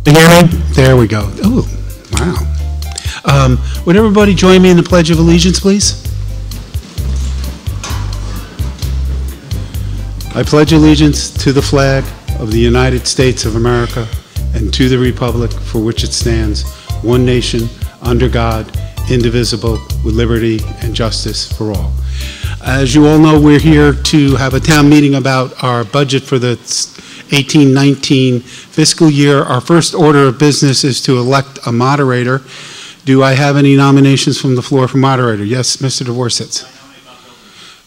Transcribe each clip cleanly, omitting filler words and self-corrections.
Can you hear me? There we go. Oh, wow. Would everybody join me in the Pledge of Allegiance, please? I pledge allegiance to the flag of the United States of America and to the republic for which it stands, one nation, under God, indivisible, with liberty and justice for all. As you all know, we're here to have a town meeting about our budget for the 18-19 fiscal year. Our first order of business is to elect a moderator. Do I have any nominations from the floor for moderator? Yes, Mr. Dvorsitz.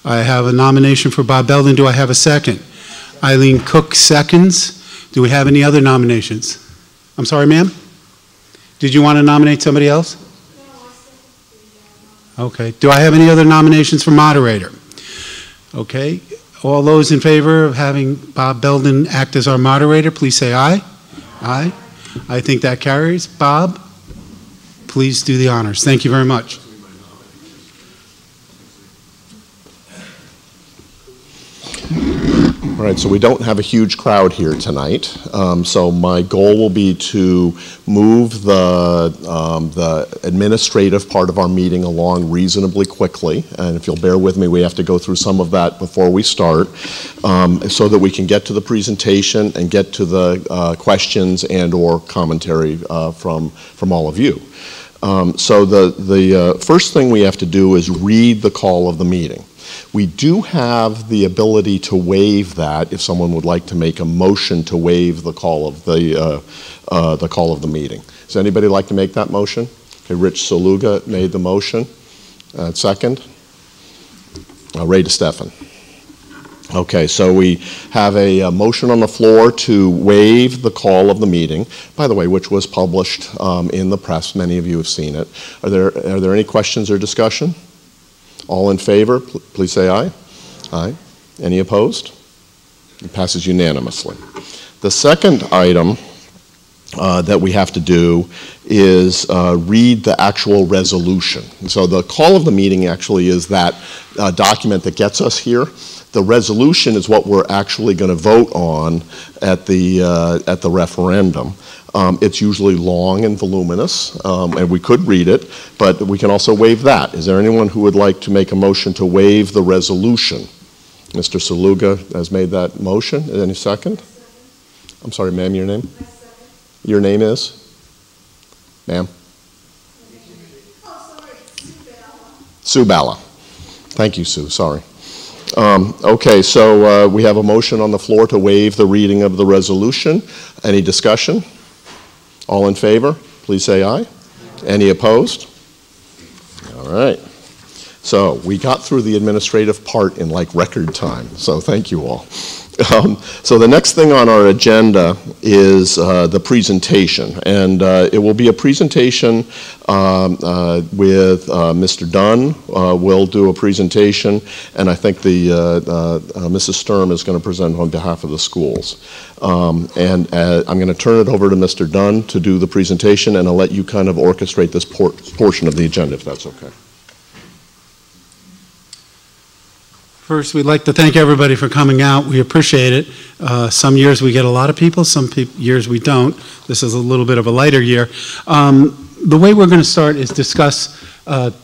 I have a nomination for Bob Belden. Do I have a second? Eileen Cook seconds. Do we have any other nominations? I'm sorry, ma'am? Did you want to nominate somebody else? Okay. Do I have any other nominations for moderator? Okay. All those in favor of having Bob Belden act as our moderator, please say aye. Aye. I think that carries. Bob, please do the honors. Thank you very much. All right, so we don't have a huge crowd here tonight. So my goal will be to move the administrative part of our meeting along reasonably quickly. And if you'll bear with me, we have to go through some of that before we start, so that we can get to the presentation and get to the questions and or commentary from all of you. So the first thing we have to do is read the call of the meeting. We do have the ability to waive that if someone would like to make a motion to waive the call of the meeting. Does anybody like to make that motion? Okay, Rich Saluga made the motion. Second? Ray DeStefan. Okay, so we have a motion on the floor to waive the call of the meeting, by the way, which was published in the press. Many of you have seen it. Are there any questions or discussion? All in favor, please say aye. Aye. Any opposed? It passes unanimously. The second item that we have to do is read the actual resolution. So the call of the meeting actually is that document that gets us here. The resolution is what we're actually going to vote on at the referendum. It's usually long and voluminous, and we could read it, but we can also waive that. Is there anyone who would like to make a motion to waive the resolution? Mr. Saluga has made that motion. Any second? I'm sorry, ma'am, your name? Your name is? Ma'am? Sue Balla. Thank you, Sue. Sorry. Okay, so we have a motion on the floor to waive the reading of the resolution. Any discussion? All in favor, please say aye. Any opposed? All right. So we got through the administrative part in like record time, so thank you all. So the next thing on our agenda is the presentation, and it will be a presentation with Mr. Dunn will do a presentation, and I think Mrs. Sturm is going to present on behalf of the schools. And I'm going to turn it over to Mr. Dunn to do the presentation, and I'll let you kind of orchestrate this portion of the agenda, if that's okay. First, we'd like to thank everybody for coming out. We appreciate it. Some years we get a lot of people, some years we don't. This is a little bit of a lighter year. The way we're going to start is discuss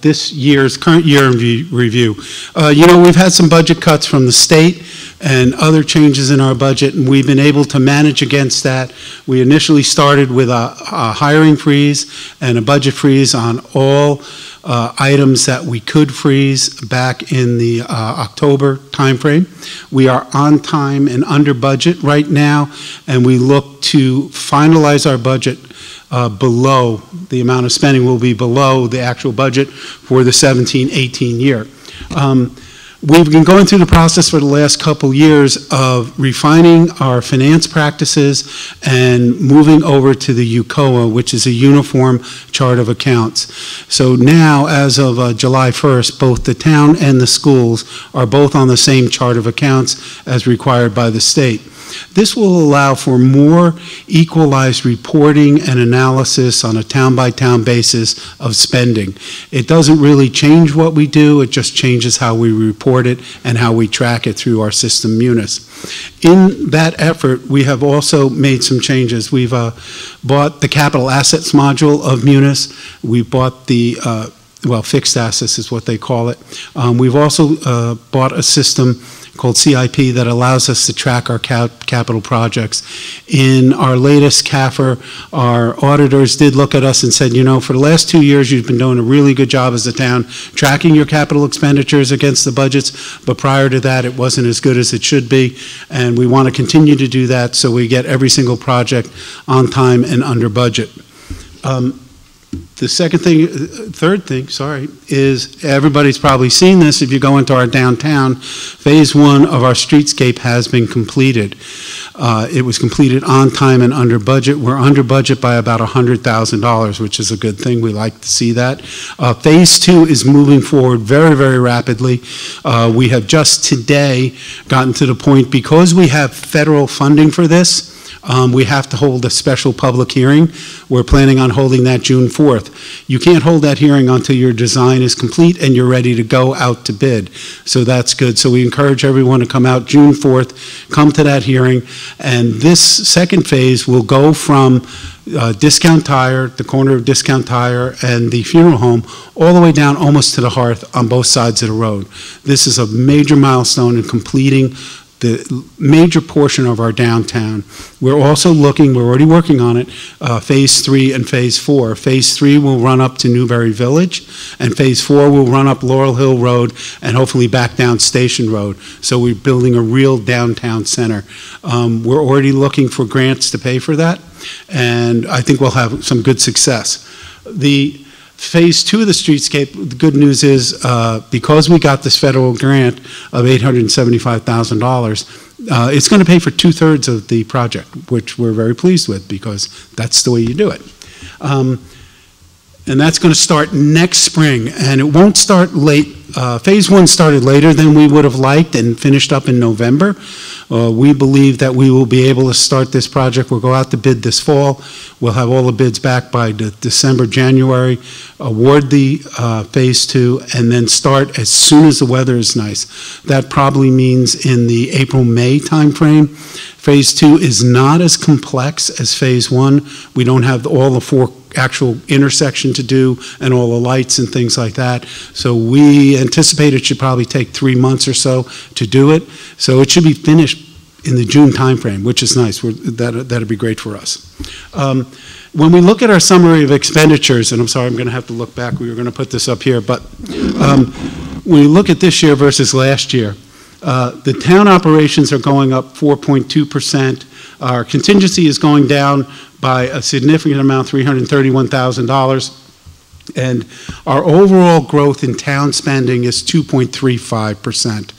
this year's current year in review. You know, we've had some budget cuts from the state and other changes in our budget, and we've been able to manage against that. We initially started with a hiring freeze and a budget freeze on all items that we could freeze back in the October timeframe. We are on time and under budget right now, and we look to finalize our budget below, the amount of spending will be below the actual budget for the 17-18 year. We've been going through the process for the last couple years of refining our finance practices and moving over to the UCOA, which is a uniform chart of accounts. So now, as of July 1st, both the town and the schools are both on the same chart of accounts as required by the state. This will allow for more equalized reporting and analysis on a town-by-town basis of spending. It doesn't really change what we do, it just changes how we report it and how we track it through our system Munis. In that effort, we have also made some changes. We've bought the capital assets module of Munis. We bought the fixed assets is what they call it. We've also bought a system called CIP that allows us to track our capital projects. In our latest CAFR, our auditors did look at us and said, you know, for the last 2 years, you've been doing a really good job as a town tracking your capital expenditures against the budgets, but prior to that, it wasn't as good as it should be, and we want to continue to do that so we get every single project on time and under budget. The third thing, is everybody's probably seen this. If you go into our downtown, phase 1 of our streetscape has been completed. It was completed on time and under budget. We're under budget by about $100,000, which is a good thing. We like to see that. Phase 2 is moving forward very, very rapidly. We have just today gotten to the point, because we have federal funding for this, we have to hold a special public hearing. We're planning on holding that June 4th. You can't hold that hearing until your design is complete and you're ready to go out to bid. So that's good. So we encourage everyone to come out June 4th, come to that hearing, and this second phase will go from Discount Tire, the corner of Discount Tire and the funeral home, all the way down almost to the Hearth on both sides of the road. This is a major milestone in completing the major portion of our downtown. We're also looking, we're already working on it, phase 3 and phase 4. Phase 3 will run up to Newberry Village, and phase 4 will run up Laurel Hill Road and hopefully back down Station Road. So we're building a real downtown center. We're already looking for grants to pay for that, and I think we'll have some good success. The Phase 2 of the streetscape, the good news is because we got this federal grant of $875,000, it's going to pay for 2/3 of the project, which we're very pleased with because that's the way you do it. And that's going to start next spring, and it won't start late. Phase 1 started later than we would have liked and finished up in November. We believe that we will be able to start this project. We'll go out to bid this fall. We'll have all the bids back by December, January, award the phase 2, and then start as soon as the weather is nice. That probably means in the April, May timeframe. Phase 2 is not as complex as phase 1. We don't have all the 4 actual intersection to do and all the lights and things like that. So we anticipate it should probably take 3 months or so to do it. So it should be finished in the June timeframe, which is nice. That'd be great for us. When we look at our summary of expenditures, and I'm sorry, I'm going to have to look back. We were going to put this up here, but when we look at this year versus last year, the town operations are going up 4.2%. Our contingency is going down by a significant amount, $331,000. And our overall growth in town spending is 2.35%.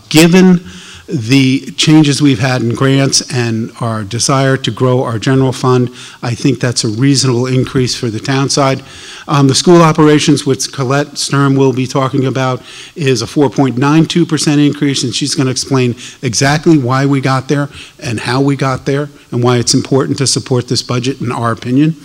Given the changes we've had in grants and our desire to grow our general fund, I think that's a reasonable increase for the town side. The school operations, which Colette Sturm will be talking about, is a 4.92% increase, and she's going to explain exactly why we got there and how we got there and why it's important to support this budget, in our opinion.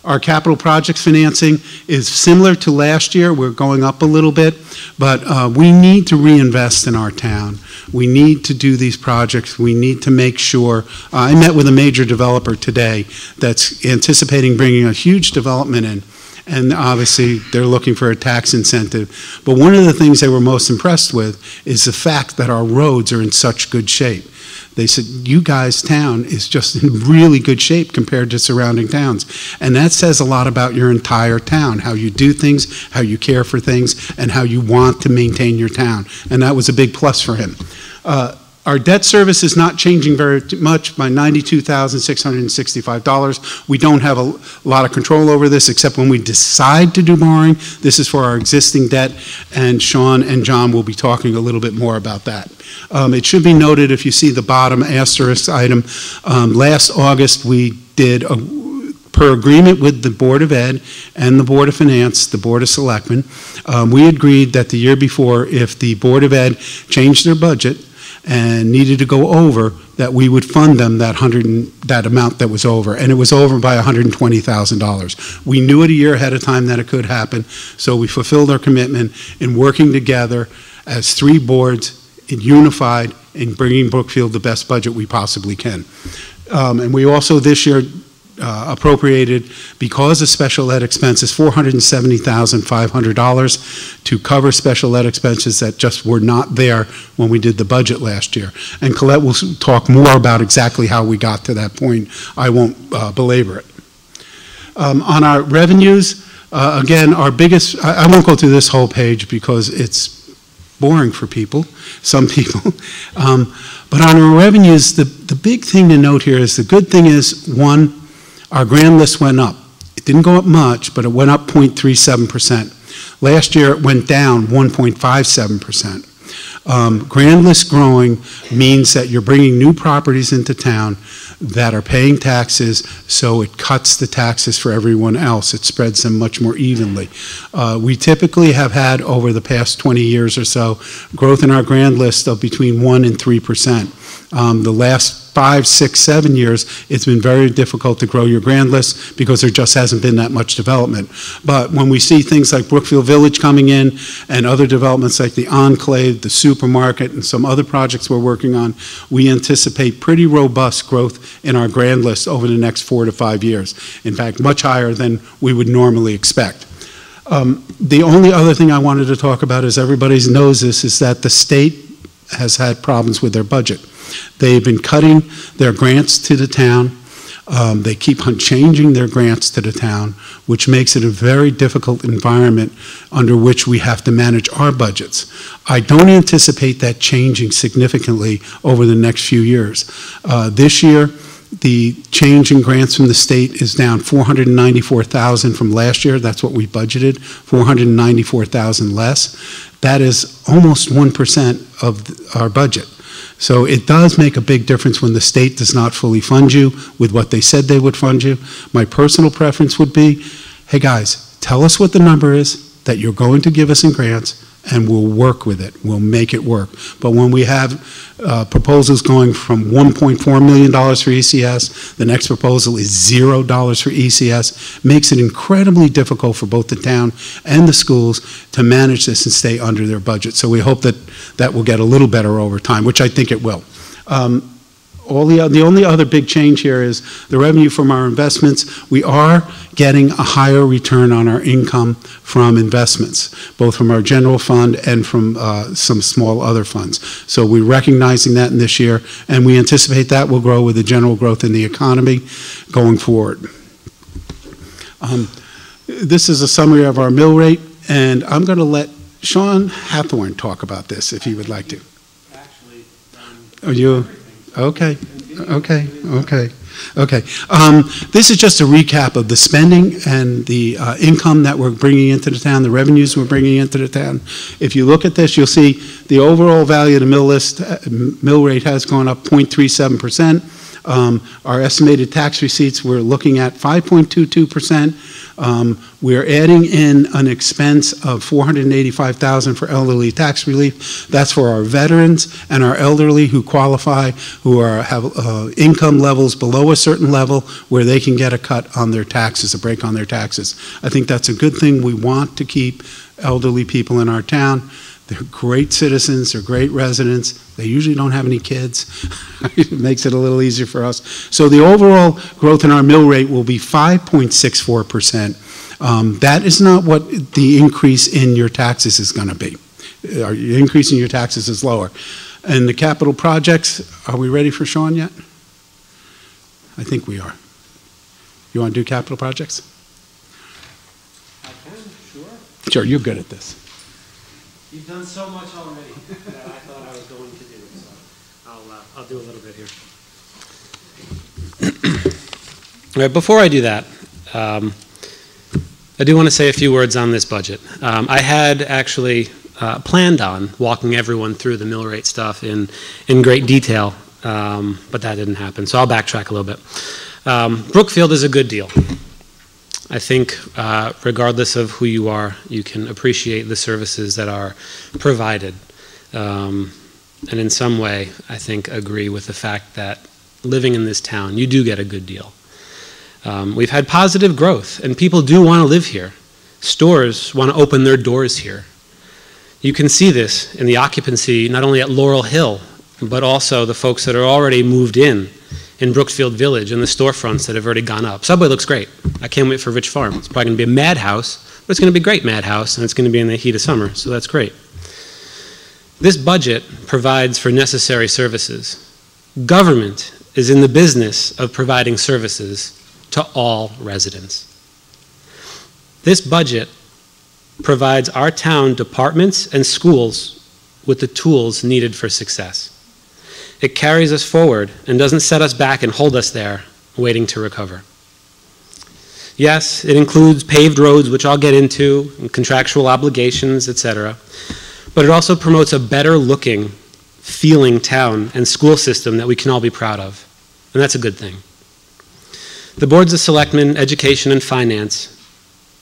Our capital projects financing is similar to last year. We're going up a little bit, but we need to reinvest in our town. We need to do these projects. We need to make sure. I met with a major developer today that's anticipating bringing a huge development in, and obviously they're looking for a tax incentive. But one of the things they were most impressed with is the fact that our roads are in such good shape. They said, you guys' town is just in really good shape compared to surrounding towns. And that says a lot about your entire town, how you do things, how you care for things, and how you want to maintain your town. And that was a big plus for him. Our debt service is not changing very much by $92,665. We don't have a lot of control over this except when we decide to do borrowing. This is for our existing debt, and Sean and John will be talking a little bit more about that. It should be noted, if you see the bottom asterisk item, last August we did per agreement with the Board of Ed and the Board of Finance, the Board of Selectmen, we agreed that the year before, if the Board of Ed changed their budget and needed to go over, that we would fund them that amount that was over, and it was over by $120,000. We knew it a year ahead of time that it could happen, so we fulfilled our commitment in working together as 3 boards, unified, in bringing Brookfield the best budget we possibly can. And we also this year appropriated, because of special ed expenses, $470,500 to cover special ed expenses that just were not there when we did the budget last year. And Colette will talk more about exactly how we got to that point. I won't belabor it. On our revenues, again, our biggest, I won't go through this whole page because it's boring for people, some people. But on our revenues, the big thing to note here is the good thing is, one, our grand list went up. It didn't go up much, but it went up 0.37%. Last year, it went down 1.57%. Grand list growing means that you're bringing new properties into town that are paying taxes, so it cuts the taxes for everyone else. It spreads them much more evenly. We typically have had, over the past 20 years or so, growth in our grand list of between 1% and 3%. The last 5, 6, 7 years, it's been very difficult to grow your grand list because there just hasn't been that much development. But when we see things like Brookfield Village coming in and other developments like the Enclave, the supermarket, and some other projects we're working on, we anticipate pretty robust growth in our grand list over the next 4 to 5 years. In fact, much higher than we would normally expect. The only other thing I wanted to talk about, as everybody knows this, is that the state has had problems with their budget. They've been cutting their grants to the town. They keep on changing their grants to the town, which makes it a very difficult environment under which we have to manage our budgets. I don't anticipate that changing significantly over the next few years. This year, the change in grants from the state is down $494,000 from last year. That's what we budgeted, $494,000 less. That is almost 1% of our budget. So it does make a big difference when the state does not fully fund you with what they said they would fund you. My personal preference would be, hey guys, tell us what the number is that you're going to give us in grants, and we'll work with it. We'll make it work. But when we have proposals going from $1.4 million for ECS, the next proposal is $0 for ECS, makes it incredibly difficult for both the town and the schools to manage this and stay under their budget. So we hope that that will get a little better over time, which I think it will. The only other big change here is the revenue from our investments. We are getting a higher return on our income from investments, both from our general fund and from some small other funds. So we're recognizing that in this year, and we anticipate that will grow with the general growth in the economy going forward. This is a summary of our mill rate, and I'm going to let Sean Hathorn talk about this if he would like to. Actually, Are you? Okay. This is just a recap of the spending and the income that we're bringing into the town, the revenues we're bringing into the town. If you look at this, you'll see the overall value of the mill rate has gone up 0.37%. Our estimated tax receipts, we're looking at 5.22%. We're adding in an expense of $485,000 for elderly tax relief. That's for our veterans and our elderly who qualify, who have income levels below a certain level where they can get a cut on their taxes, a break on their taxes. I think that's a good thing. We want to keep elderly people in our town. They're great citizens, they're great residents. They usually don't have any kids. It makes it a little easier for us. So the overall growth in our mill rate will be 5.64%. That is not what the increase in your taxes is going to be. Your increase in your taxes is lower. And the capital projects, are we ready for Sean yet? I think we are. You want to do capital projects? I can, sure. Sure, you're good at this. You've done so much already that I thought I was going to do, so I'll do a little bit here. All right, before I do that, I do want to say a few words on this budget. I had actually planned on walking everyone through the mill rate stuff in great detail, but that didn't happen, so I'll backtrack a little bit. Brookfield is a good deal. I think regardless of who you are, you can appreciate the services that are provided. and in some way, I think, agree with the fact that living in this town, you do get a good deal. We've had positive growth, and people do want to live here. Stores want to open their doors here. You can see this in the occupancy, not only at Laurel Hill, but also the folks that are already moved in Brookfield Village, and the storefronts that have already gone up. Subway looks great. I can't wait for Rich Farm. It's probably going to be a madhouse, but it's going to be a great madhouse, and it's going to be in the heat of summer, so that's great. This budget provides for necessary services. Government is in the business of providing services to all residents. This budget provides our town departments and schools with the tools needed for success. It carries us forward and doesn't set us back and hold us there, waiting to recover. Yes, it includes paved roads, which I'll get into, and contractual obligations, etc. But it also promotes a better looking, feeling town and school system that we can all be proud of. And that's a good thing. The boards of selectmen, education, and finance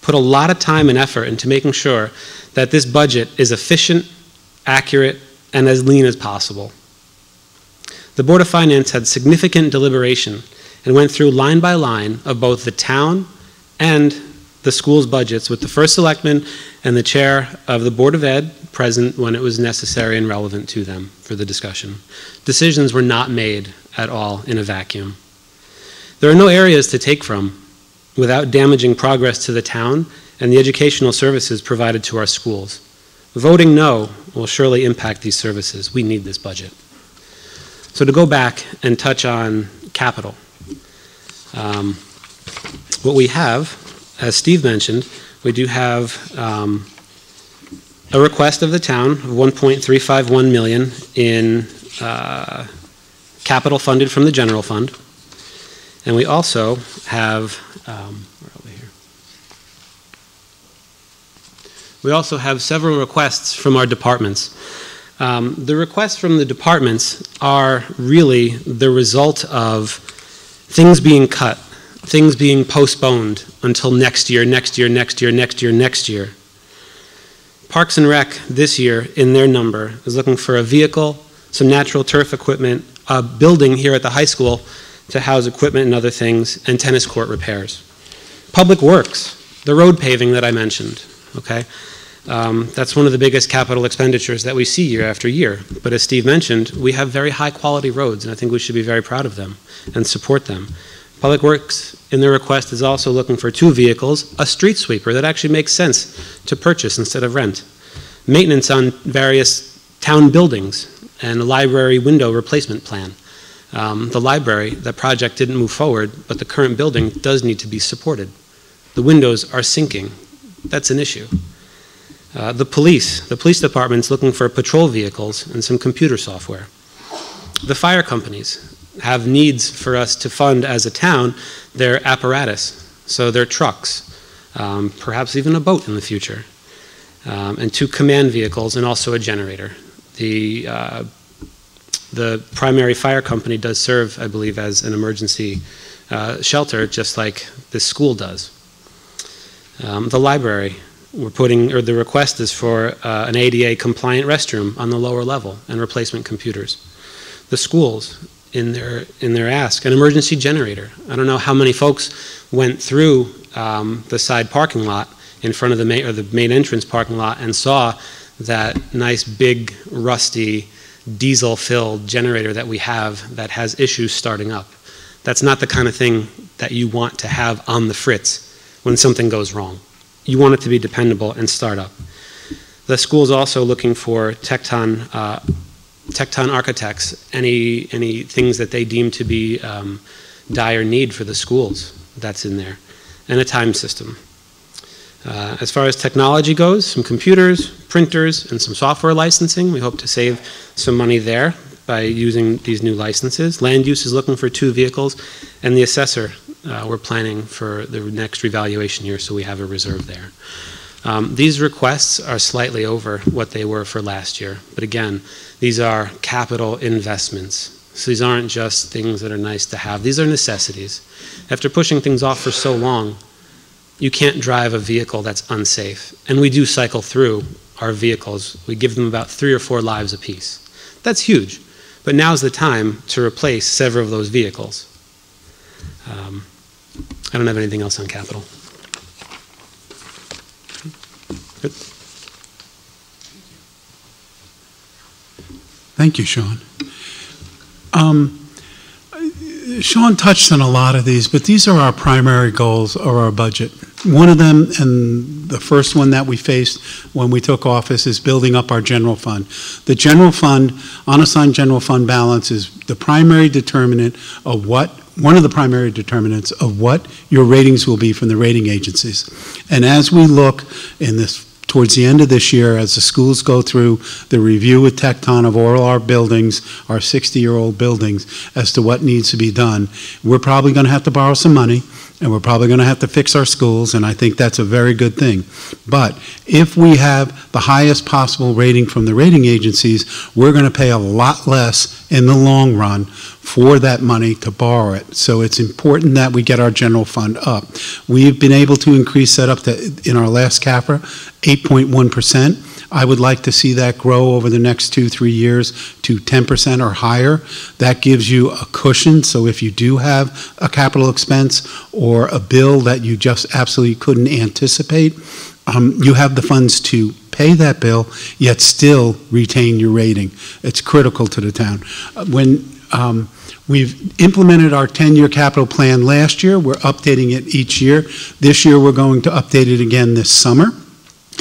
put a lot of time and effort into making sure that this budget is efficient, accurate, and as lean as possible. The Board of Finance had significant deliberation and went through line by line of both the town and the school's budgets with the first selectman and the chair of the Board of Ed present when it was necessary and relevant to them for the discussion. Decisions were not made at all in a vacuum. There are no areas to take from without damaging progress to the town and the educational services provided to our schools. Voting no will surely impact these services. We need this budget. So to go back and touch on capital, what we have, as Steve mentioned, we do have a request of the town of $1.351 million in capital funded from the general fund. And we also have, where are we here? We also have several requests from our departments. The requests from the departments are really the result of things being cut, things being postponed until next year, next year, next year, next year, next year. Parks and Rec this year, in their number, is looking for a vehicle, some natural turf equipment, a building here at the high school to house equipment and other things, and tennis court repairs. Public Works, the road paving that I mentioned, okay? That's one of the biggest capital expenditures that we see year after year. But as Steve mentioned, we have very high quality roads, and I think we should be very proud of them and support them. Public Works, in their request, is also looking for 2 vehicles, a street sweeper that actually makes sense to purchase instead of rent, maintenance on various town buildings, and a library window replacement plan. The library, that project didn't move forward, but the current building does need to be supported. The windows are sinking. That's an issue. The police department's looking for patrol vehicles and some computer software. The fire companies have needs for us to fund as a town their apparatus, so their trucks, perhaps even a boat in the future, and 2 command vehicles and also a generator. The primary fire company does serve, I believe, as an emergency shelter, just like this school does. The library, the request is for an ADA compliant restroom on the lower level and replacement computers. The schools, in their ask, an emergency generator. I don't know how many folks went through the side parking lot in front of the main entrance parking lot and saw that nice big rusty diesel-filled generator that we have that has issues starting up. That's not the kind of thing that you want to have on the fritz when something goes wrong. You want it to be dependable and start up. The school's also looking for Tecton architects, any things that they deem to be dire need for the schools, that's in there, and a time system. As far as technology goes, some computers, printers, and some software licensing. We hope to save some money there by using these new licenses. Land use is looking for 2 vehicles, and the assessor, we're planning for the next revaluation year, so we have a reserve there. These requests are slightly over what they were for last year, but again, these are capital investments. So these aren't just things that are nice to have. These are necessities. After pushing things off for so long, you can't drive a vehicle that's unsafe. And we do cycle through our vehicles. We give them about 3 or 4 lives apiece. That's huge. But now's the time to replace several of those vehicles. I don't have anything else on capital. Good. Thank you, Sean. Sean touched on a lot of these, but these are our primary goals of our budget. One of them, and the first one that we faced when we took office, is building up our general fund. The general fund, unassigned general fund balance, is the primary determinant of one of the primary determinants of what your ratings will be from the rating agencies. And as we look towards the end of this year, as the schools go through the review with Tecton of all our buildings, our 60-year-old buildings, as to what needs to be done, we're probably going to have to borrow some money, and we're probably going to have to fix our schools, and I think that's a very good thing. But if we have the highest possible rating from the rating agencies, we're going to pay a lot less in the long run for that money to borrow it. So it's important that we get our general fund up. We've been able to increase that up to, in our last CAFRA, 8.1%. I would like to see that grow over the next 2-3 years to 10% or higher. That gives you a cushion, so if you do have a capital expense or a bill that you just absolutely couldn't anticipate, you have the funds to pay that bill, yet still retain your rating. It's critical to the town. We've implemented our 10-year capital plan last year. We're updating it each year. This year we're going to update it again this summer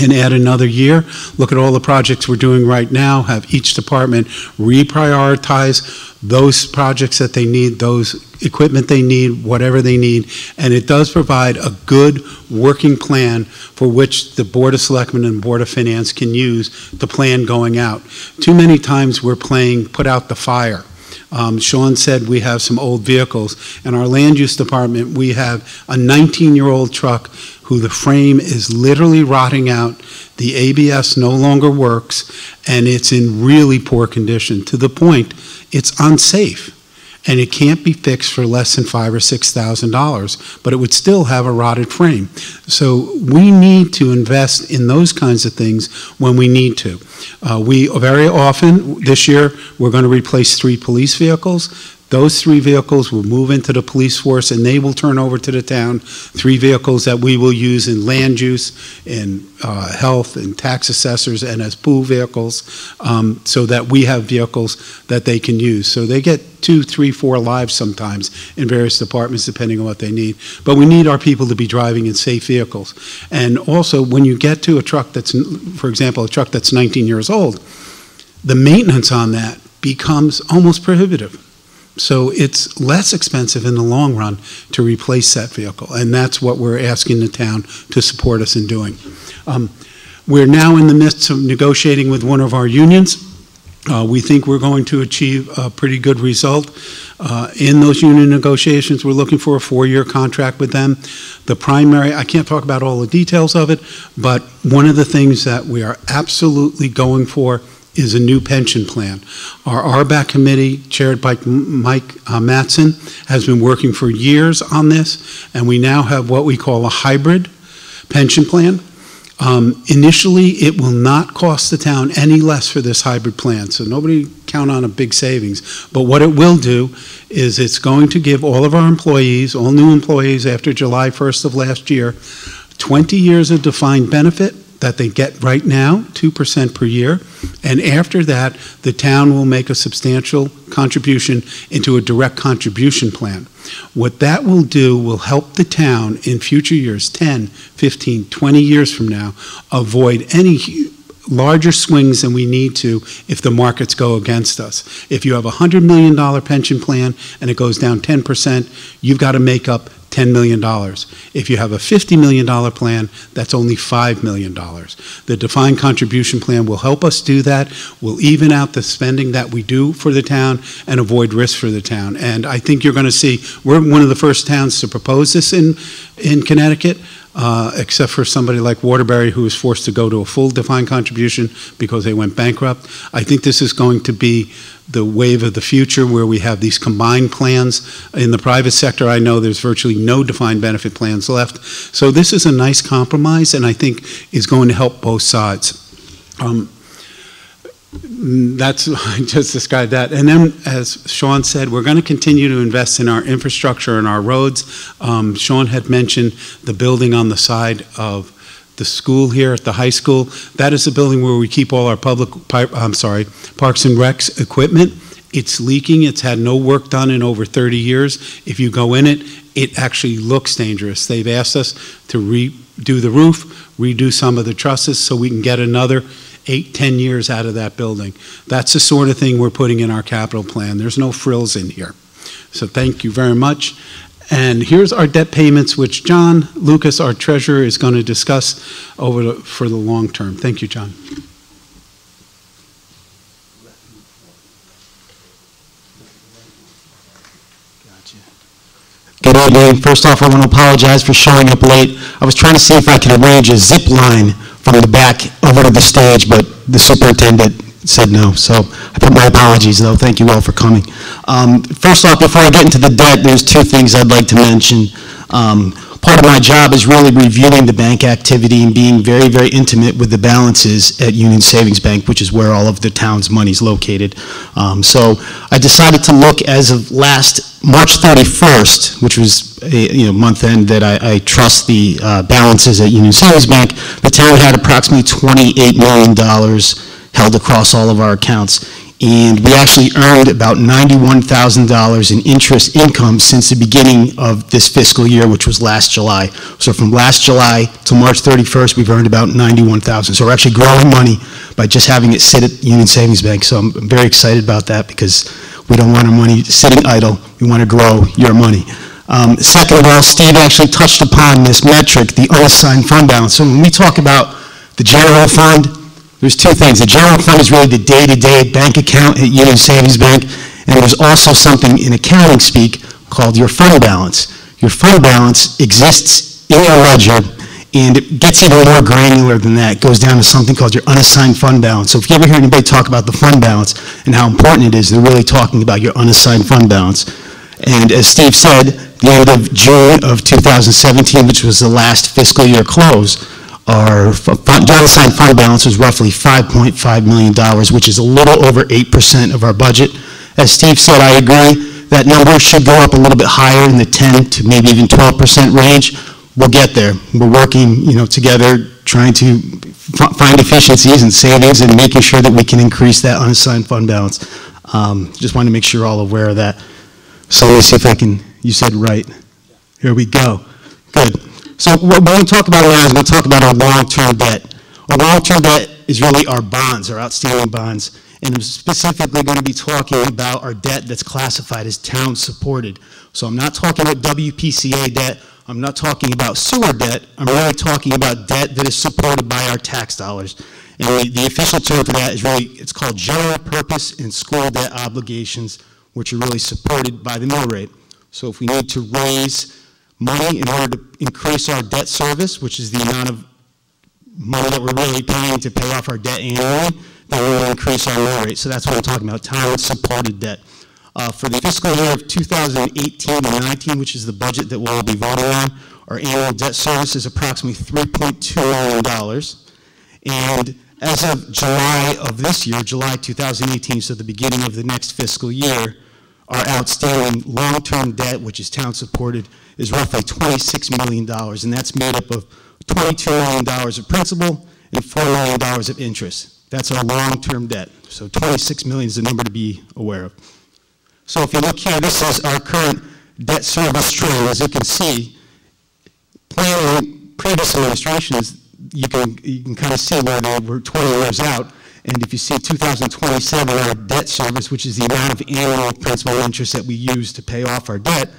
and add another year. Look at all the projects we're doing right now, have each department reprioritize those projects that they need, those equipment they need, whatever they need, and it does provide a good working plan for which the Board of Selectmen and Board of Finance can use to plan going out. Too many times we're playing put out the fire. Sean said we have some old vehicles. In our land use department, we have a 19-year-old truck who the frame is literally rotting out. The ABS no longer works, and it's in really poor condition, to the point it's unsafe. And it can't be fixed for less than $5,000 or $6,000, but it would still have a rotted frame. So we need to invest in those kinds of things when we need to. We very often, this year, we're going to replace 3 police vehicles. Those 3 vehicles will move into the police force, and they will turn over to the town 3 vehicles that we will use in land use, in health, and tax assessors, and as pool vehicles, so that we have vehicles that they can use. So they get 2, 3, 4 lives sometimes in various departments, depending on what they need. But we need our people to be driving in safe vehicles. And also, when you get to a truck that's, for example, a truck that's 19 years old, the maintenance on that becomes almost prohibitive. So it's less expensive in the long run to replace that vehicle, and that's what we're asking the town to support us in doing. We're now in the midst of negotiating with one of our unions. We think we're going to achieve a pretty good result. In those union negotiations, we're looking for a 4-year contract with them. The primary, I can't talk about all the details of it, but one of the things that we are absolutely going for is a new pension plan. Our RBAC committee, chaired by Mike Mattson, has been working for years on this, and we now have what we call a hybrid pension plan. Initially, it will not cost the town any less for this hybrid plan, so nobody count on a big savings. But what it will do is it's going to give all of our employees, all new employees after July 1st of last year, 20 years of defined benefit that they get right now, 2% per year, and after that, the town will make a substantial contribution into a direct contribution plan. What that will do will help the town in future years, 10, 15, 20 years from now, avoid any larger swings than we need to if the markets go against us. If you have a $100 million pension plan and it goes down 10%, you've got to make up $10 million. If you have a $50 million plan, that's only $5 million. The defined contribution plan will help us do that. We'll even out the spending that we do for the town and avoid risk for the town. And I think you're going to see, we're one of the first towns to propose this in Connecticut, except for somebody like Waterbury, who was forced to go to a full defined contribution because they went bankrupt. I think this is going to be the wave of the future, where we have these combined plans. In the private sector, I know there's virtually no defined benefit plans left. So this is a nice compromise, and I think is going to help both sides. That's, I just described that. And then, as Sean said, we're going to continue to invest in our infrastructure and our roads. Sean had mentioned the building on the side of the school here at the high school. That is the building where we keep all our Parks and Recs equipment. It's leaking. It's had no work done in over 30 years. If you go in it, it actually looks dangerous. They've asked us to redo the roof, redo some of the trusses so we can get another 8-10 years out of that building. That's the sort of thing we're putting in our capital plan. There's no frills in here. So thank you very much. And here's our debt payments, which John Lucas, our treasurer, is going to discuss for the long term. Thank you, John. Good evening. First off, I want to apologize for showing up late. I was trying to see if I could arrange a zip line from the back over to the stage, but the superintendent said no. So I put my apologies, though. Thank you all for coming. First off, before I get into the debt, there's two things I'd like to mention. Part of my job is really reviewing the bank activity and being very, very intimate with the balances at Union Savings Bank, which is where all of the town's money is located. So I decided to look as of last March 31st, which was a month end that I trust the balances at Union Savings Bank. The town had approximately $28 million held across all of our accounts. And we actually earned about $91,000 in interest income since the beginning of this fiscal year, which was last July. So from last July to March 31st, we've earned about $91,000. So we're actually growing money by just having it sit at Union Savings Bank. So I'm very excited about that because we don't want our money sitting idle. We want to grow your money. Second of all, Steve actually touched upon this metric, the unassigned fund balance. So when we talk about the general fund, there's two things. The general fund is really the day-to-day bank account at Union Savings Bank, and there's also something in accounting speak called your fund balance. Your fund balance exists in your ledger, and it gets even more granular than that. It goes down to something called your unassigned fund balance. So if you ever hear anybody talk about the fund balance and how important it is, they're really talking about your unassigned fund balance. And as Steve said, the end of June of 2017, which was the last fiscal year close, our unassigned fund balance was roughly $5.5 million, which is a little over 8% of our budget. As Steve said, I agree, that number should go up a little bit higher in the 10 to maybe even 12% range. We'll get there. We're working, together, trying to find efficiencies and savings and making sure that we can increase that unassigned fund balance. Just wanted to make sure you're all aware of that. So let me see if I can, you said right. Here we go. Good. So what we're going to talk about now is we're going to talk about our long-term debt. Our long-term debt is really our bonds, our outstanding bonds. And I'm specifically going to be talking about our debt that's classified as town-supported. So I'm not talking about WPCA debt. I'm not talking about sewer debt. I'm really talking about debt that is supported by our tax dollars. And the official term for that is really, it's called general purpose and school debt obligations, which are really supported by the mill rate. So if we need to raise money in order to increase our debt service, which is the amount of money that we're really paying to pay off our debt annually, then we will increase our mill rate. So that's what I'm talking about, town-supported debt. For the fiscal year of 2018 and 19, which is the budget that we'll be voting on, our annual debt service is approximately $3.2 million. And as of July of this year, July 2018, so the beginning of the next fiscal year, our outstanding long-term debt, which is town-supported, is roughly $26 million, and that's made up of $22 million of principal and $4 million of interest. That's our long-term debt. So $26 million is the number to be aware of. So if you look here, this is our current debt service trend. As you can see, planning previous administrations, you can kind of see where they were 20 years out. And if you see 2027, our debt service, which is the amount of annual principal interest that we use to pay off our debt,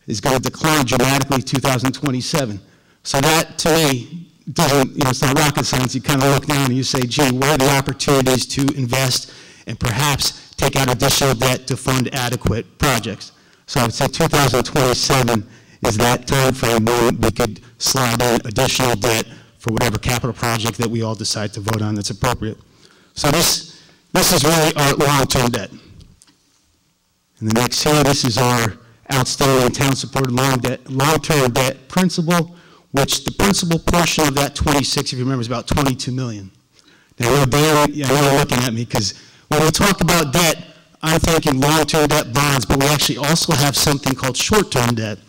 is going to decline dramatically 2027. So that, to me, doesn't, it's not rocket science. You kind of look down and you say, gee, where are the opportunities to invest and perhaps take out additional debt to fund adequate projects? So I would say 2027 is that time frame when we could slide in additional debt for whatever capital project that we all decide to vote on that's appropriate. So this is really our long-term debt. And the next here, this is our outstanding town-supported long-term debt principal, which the principal portion of that 26, if you remember, is about $22 million. Now, I know Dan, I know you're looking at me, because when we talk about debt, I'm thinking long-term debt bonds, but we actually also have something called short-term debt.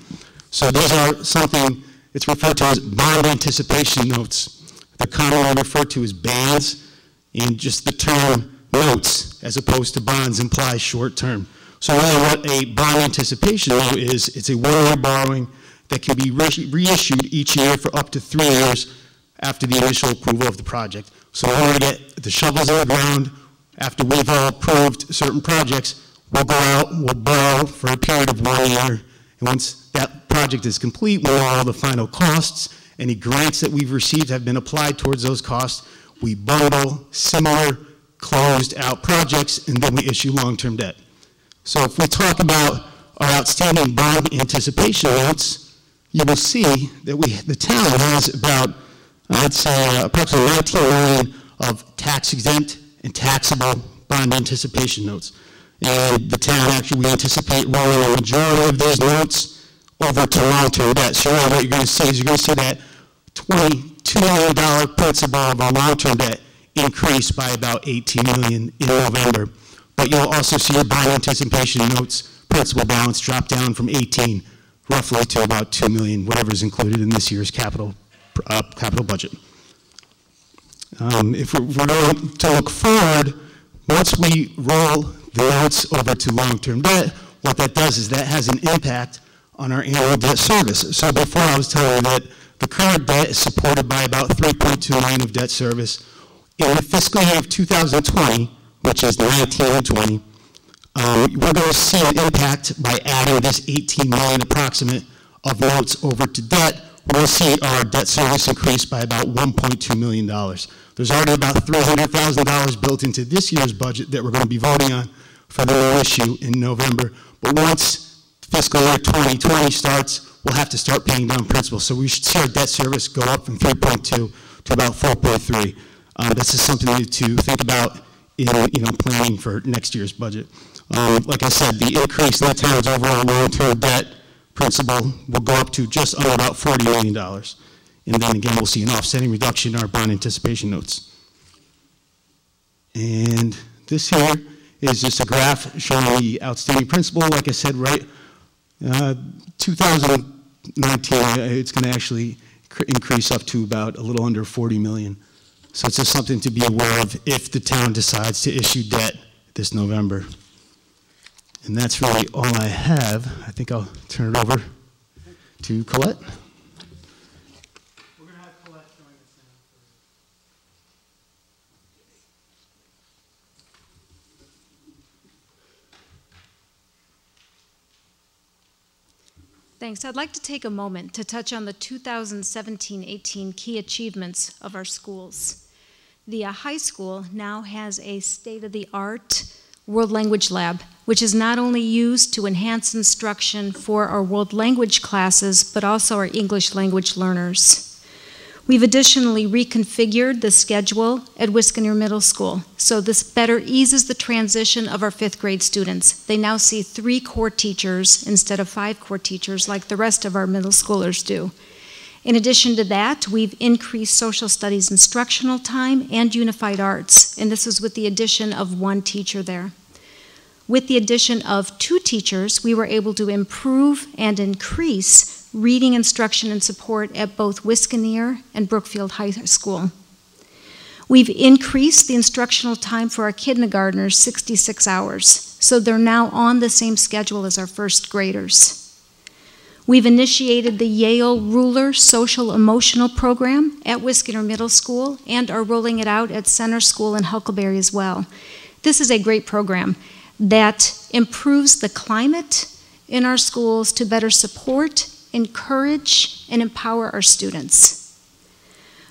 So those are something, it's referred to as bond anticipation notes. They're commonly referred to as bands, and just the term notes, as opposed to bonds, implies short-term. So really what a bond anticipation note is, it's a one-year borrowing that can be reissued each year for up to 3 years after the initial approval of the project. So in order to get the shovels in the ground, after we've all approved certain projects, we'll go out, we'll borrow for a period of 1 year, and once that project is complete, we'll know all the final costs, any grants that we've received have been applied towards those costs, we bundle similar closed out projects, and then we issue long-term debt. So if we talk about our outstanding bond anticipation notes, you will see that the town has about, I'd say, approximately 19 million of tax-exempt and taxable bond anticipation notes. And the town actually, we anticipate rolling a majority of those notes over to long-term debt. So really what you're going to see is you're going to see that $22 million principal of our long-term debt increase by about $18 million in November. But you'll also see your bond anticipation notes principal balance drop down from 18 roughly to about $2 million, whatever is included in this year's capital budget. If we're going to look forward, once we roll the notes over to long-term debt, what that does is that has an impact on our annual debt service. So before I was telling you that the current debt is supported by about $3.2 million of debt service. In the fiscal year of 2020, which is 19 and 20, we're going to see an impact by adding this $18 million approximate of notes over to debt. We're going to see our debt service increase by about $1.2 million. There's already about $300,000 built into this year's budget that we're going to be voting on for the new issue in November. But once fiscal year 2020 starts, we'll have to start paying down principal. So we should see our debt service go up from 3.2 to about 4.3. This is something to think about in planning for next year's budget. Like I said, the increase in the town's overall long-term debt principal will go up to just under about $40 million. And then again, we'll see an offsetting reduction in our bond anticipation notes. And this here is just a graph showing the outstanding principal. Like I said, right, 2019, it's going to actually increase up to about a little under 40 million. So it's just something to be aware of if the town decides to issue debt this November. And that's really all I have. I think I'll turn it over to Colette. We're going to have Colette join us now. Thanks. I'd like to take a moment to touch on the 2017-18 key achievements of our schools. The high school now has a state-of-the-art World Language Lab, which is not only used to enhance instruction for our world language classes, but also our English language learners. We've additionally reconfigured the schedule at Wisconsin Middle School, so this better eases the transition of our 5th grade students. They now see 3 core teachers instead of 5 core teachers like the rest of our middle schoolers do. In addition to that, we've increased social studies instructional time and unified arts, and this is with the addition of 1 teacher there. With the addition of 2 teachers, we were able to improve and increase reading instruction and support at both Wisconsin and Brookfield High School. We've increased the instructional time for our kindergartners 66 hours, so they're now on the same schedule as our 1st graders. We've initiated the Yale Ruler Social Emotional Program at Wisconsin Middle School and are rolling it out at Center School in Huckleberry as well. This is a great program that improves the climate in our schools to better support, encourage, and empower our students.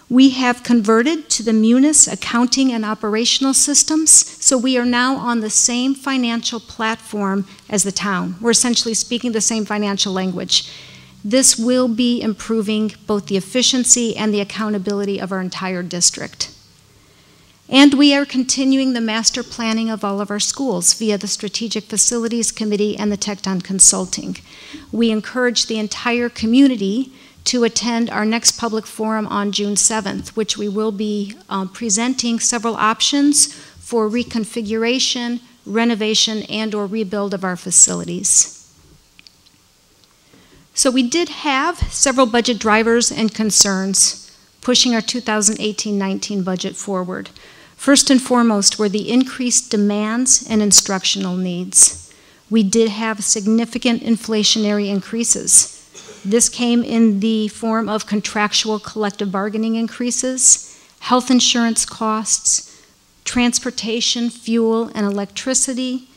We have converted to the Munis accounting and operational systems, so we are now on the same financial platform as the town. We're essentially speaking the same financial language. This will be improving both the efficiency and the accountability of our entire district. And we are continuing the master planning of all of our schools via the Strategic Facilities Committee and the Tecton Consulting. We encourage the entire community to attend our next public forum on June 7th, which we will be presenting several options for reconfiguration, renovation, and/or rebuild of our facilities. So we did have several budget drivers and concerns pushing our 2018-19 budget forward. First and foremost were the increased demands and instructional needs. We did have significant inflationary increases. This came in the form of contractual collective bargaining increases, health insurance costs, transportation, fuel, and electricity,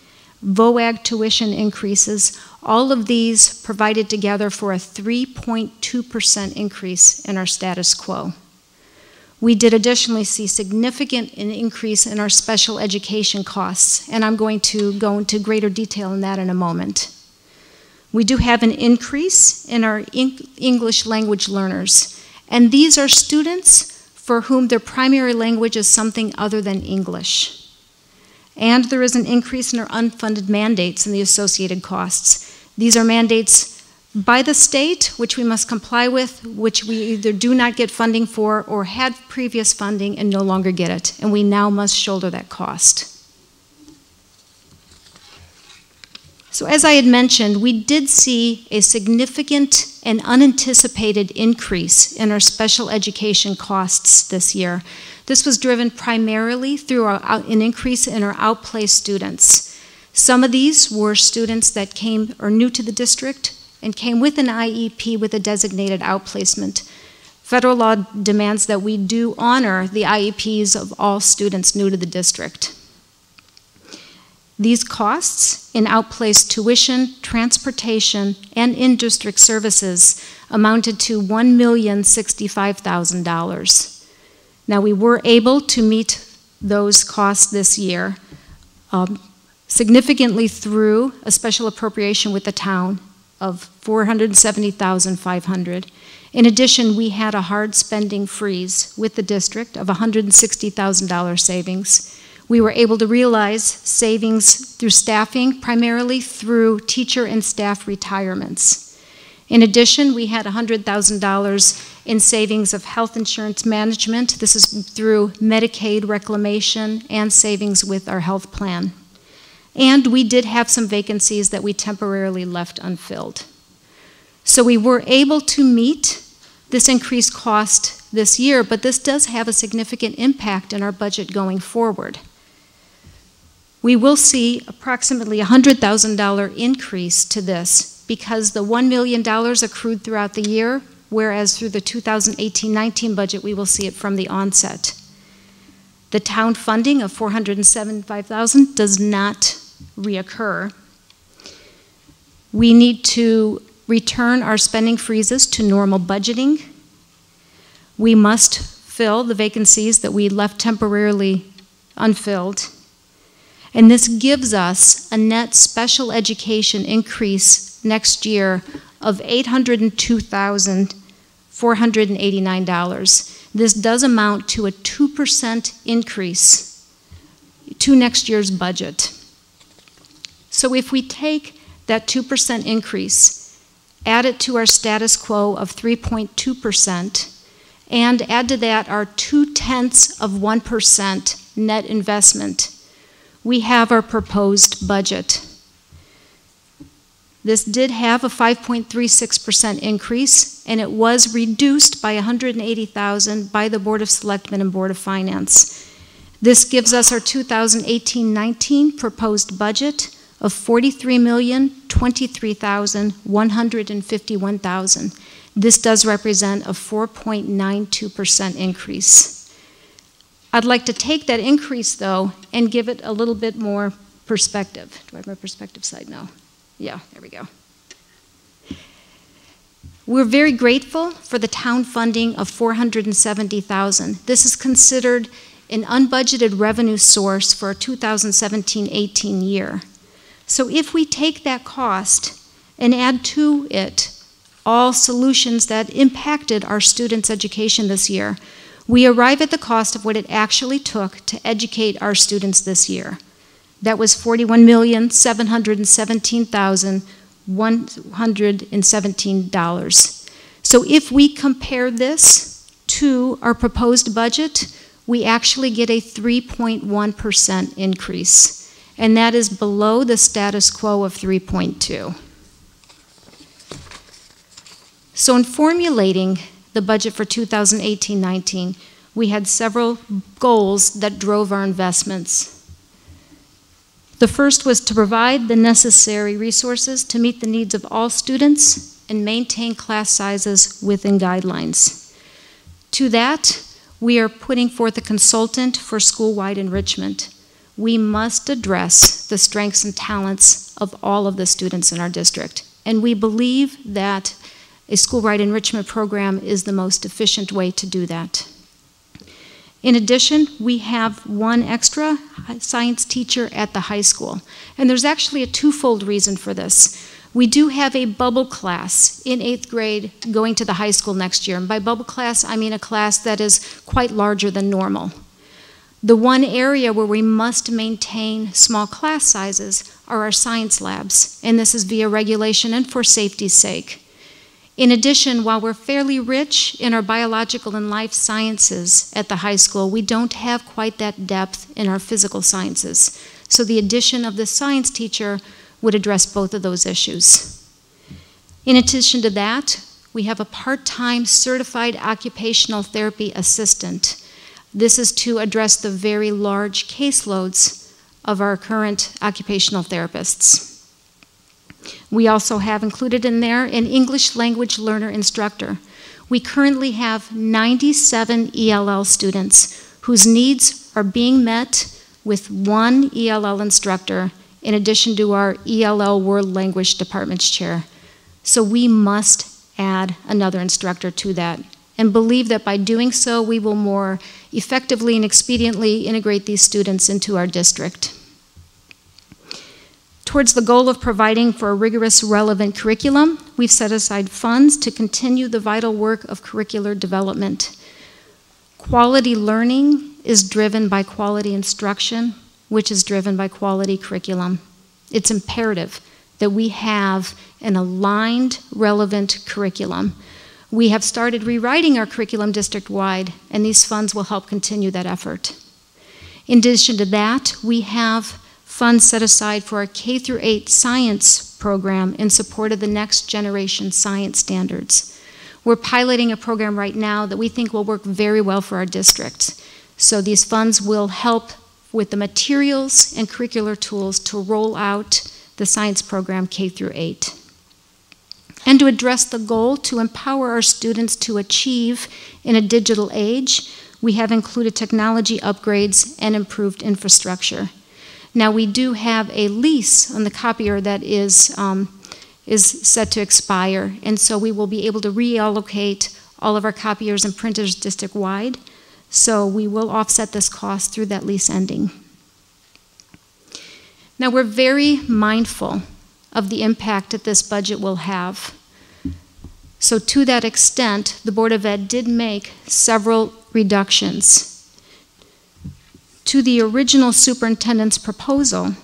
VOAG tuition increases. All of these provided together for a 3.2% increase in our status quo. We did additionally see significant increase in our special education costs, and I'm going to go into greater detail in that in a moment. We do have an increase in our English language learners, and these are students for whom their primary language is something other than English. And there is an increase in our unfunded mandates and the associated costs. These are mandates by the state, which we must comply with, which we either do not get funding for or had previous funding and no longer get it, and we now must shoulder that cost. So as I had mentioned, we did see a significant and unanticipated increase in our special education costs this year. This was driven primarily through an increase in our outplaced students. Some of these were students that came or new to the district and came with an IEP with a designated outplacement. Federal law demands that we do honor the IEPs of all students new to the district. These costs in outplaced tuition, transportation, and in-district services amounted to $1,065,000. Now, we were able to meet those costs this year significantly through a special appropriation with the town of $470,500. In addition, we had a hard spending freeze with the district of $160,000 savings. We were able to realize savings through staffing, primarily through teacher and staff retirements. In addition, we had $100,000 in savings of health insurance management. This is through Medicaid reclamation and savings with our health plan. And we did have some vacancies that we temporarily left unfilled. So we were able to meet this increased cost this year, but this does have a significant impact in our budget going forward. We will see approximately $100,000 increase to this because the $1 million accrued throughout the year, whereas through the 2018-19 budget, we will see it from the onset. The town funding of $475,000 does not reoccur. We need to return our spending freezes to normal budgeting. We must fill the vacancies that we left temporarily unfilled. And this gives us a net special education increase next year of $802,489. This does amount to a 2% increase to next year's budget. So if we take that 2% increase, add it to our status quo of 3.2%, and add to that our 0.2% net investment, we have our proposed budget. This did have a 5.36% increase, and it was reduced by $180,000 by the Board of Selectmen and Board of Finance. This gives us our 2018-19 proposed budget of $43,023,151,000. This does represent a 4.92% increase. I'd like to take that increase, though, and give it a little bit more perspective. Do I have my perspective slide now? Yeah, there we go. We're very grateful for the town funding of $470,000. This is considered an unbudgeted revenue source for a 2017-18 year. So if we take that cost and add to it all solutions that impacted our students' education this year, we arrive at the cost of what it actually took to educate our students this year. That was $41,717,117. So if we compare this to our proposed budget, we actually get a 3.1% increase, and that is below the status quo of 3.2. So in formulating the budget for 2018-19, we had several goals that drove our investments. The first was to provide the necessary resources to meet the needs of all students and maintain class sizes within guidelines. To that, we are putting forth a consultant for school-wide enrichment. We must address the strengths and talents of all of the students in our district, and we believe that a school-wide enrichment program is the most efficient way to do that. In addition, we have one extra science teacher at the high school, and there's actually a twofold reason for this. We do have a bubble class in 8th grade going to the high school next year, and by bubble class, I mean a class that is quite larger than normal. The one area where we must maintain small class sizes are our science labs, and this is via regulation and for safety's sake. In addition, while we're fairly rich in our biological and life sciences at the high school, we don't have quite that depth in our physical sciences. So the addition of the science teacher would address both of those issues. In addition to that, we have a part-time certified occupational therapy assistant. This is to address the very large caseloads of our current occupational therapists. We also have included in there an English language learner instructor. We currently have 97 ELL students whose needs are being met with one ELL instructor in addition to our ELL World Language Department's chair. So we must add another instructor to that and believe that by doing so we will more effectively and expediently integrate these students into our district. Towards the goal of providing for a rigorous, relevant curriculum, we've set aside funds to continue the vital work of curricular development. Quality learning is driven by quality instruction, which is driven by quality curriculum. It's imperative that we have an aligned, relevant curriculum. We have started rewriting our curriculum district-wide, and these funds will help continue that effort. In addition to that, we have funds set aside for our K-8 science program in support of the next generation science standards. We're piloting a program right now that we think will work very well for our district. So these funds will help with the materials and curricular tools to roll out the science program K-8. And to address the goal to empower our students to achieve in a digital age, we have included technology upgrades and improved infrastructure. Now, we do have a lease on the copier that is set to expire, and so we will be able to reallocate all of our copiers and printers district-wide, so we will offset this cost through that lease ending. Now, we're very mindful of the impact that this budget will have. So to that extent, the Board of Ed did make several reductions. To the original superintendent's proposal,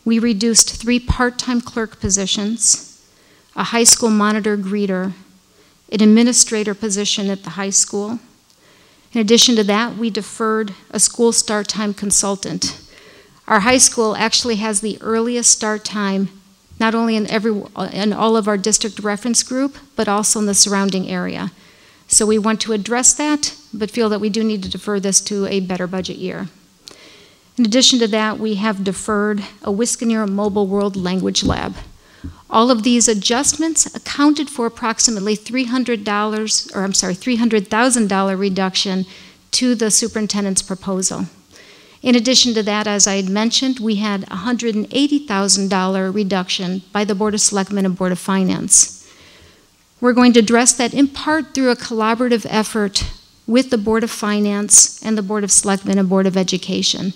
we reduced 3 part-time clerk positions, a high school monitor greeter, an administrator position at the high school. In addition to that, we deferred a school start time consultant. Our high school actually has the earliest start time, not only in all of our district reference group, but also in the surrounding area. So we want to address that, but feel that we do need to defer this to a better budget year. In addition to that, we have deferred a Wisconsin Mobile World Language Lab. All of these adjustments accounted for approximately $300,000 reduction to the superintendent's proposal. In addition to that, as I had mentioned, we had a $180,000 reduction by the Board of Selectmen and Board of Finance. We're going to address that in part through a collaborative effort with the Board of Finance and the Board of Selectmen and Board of Education.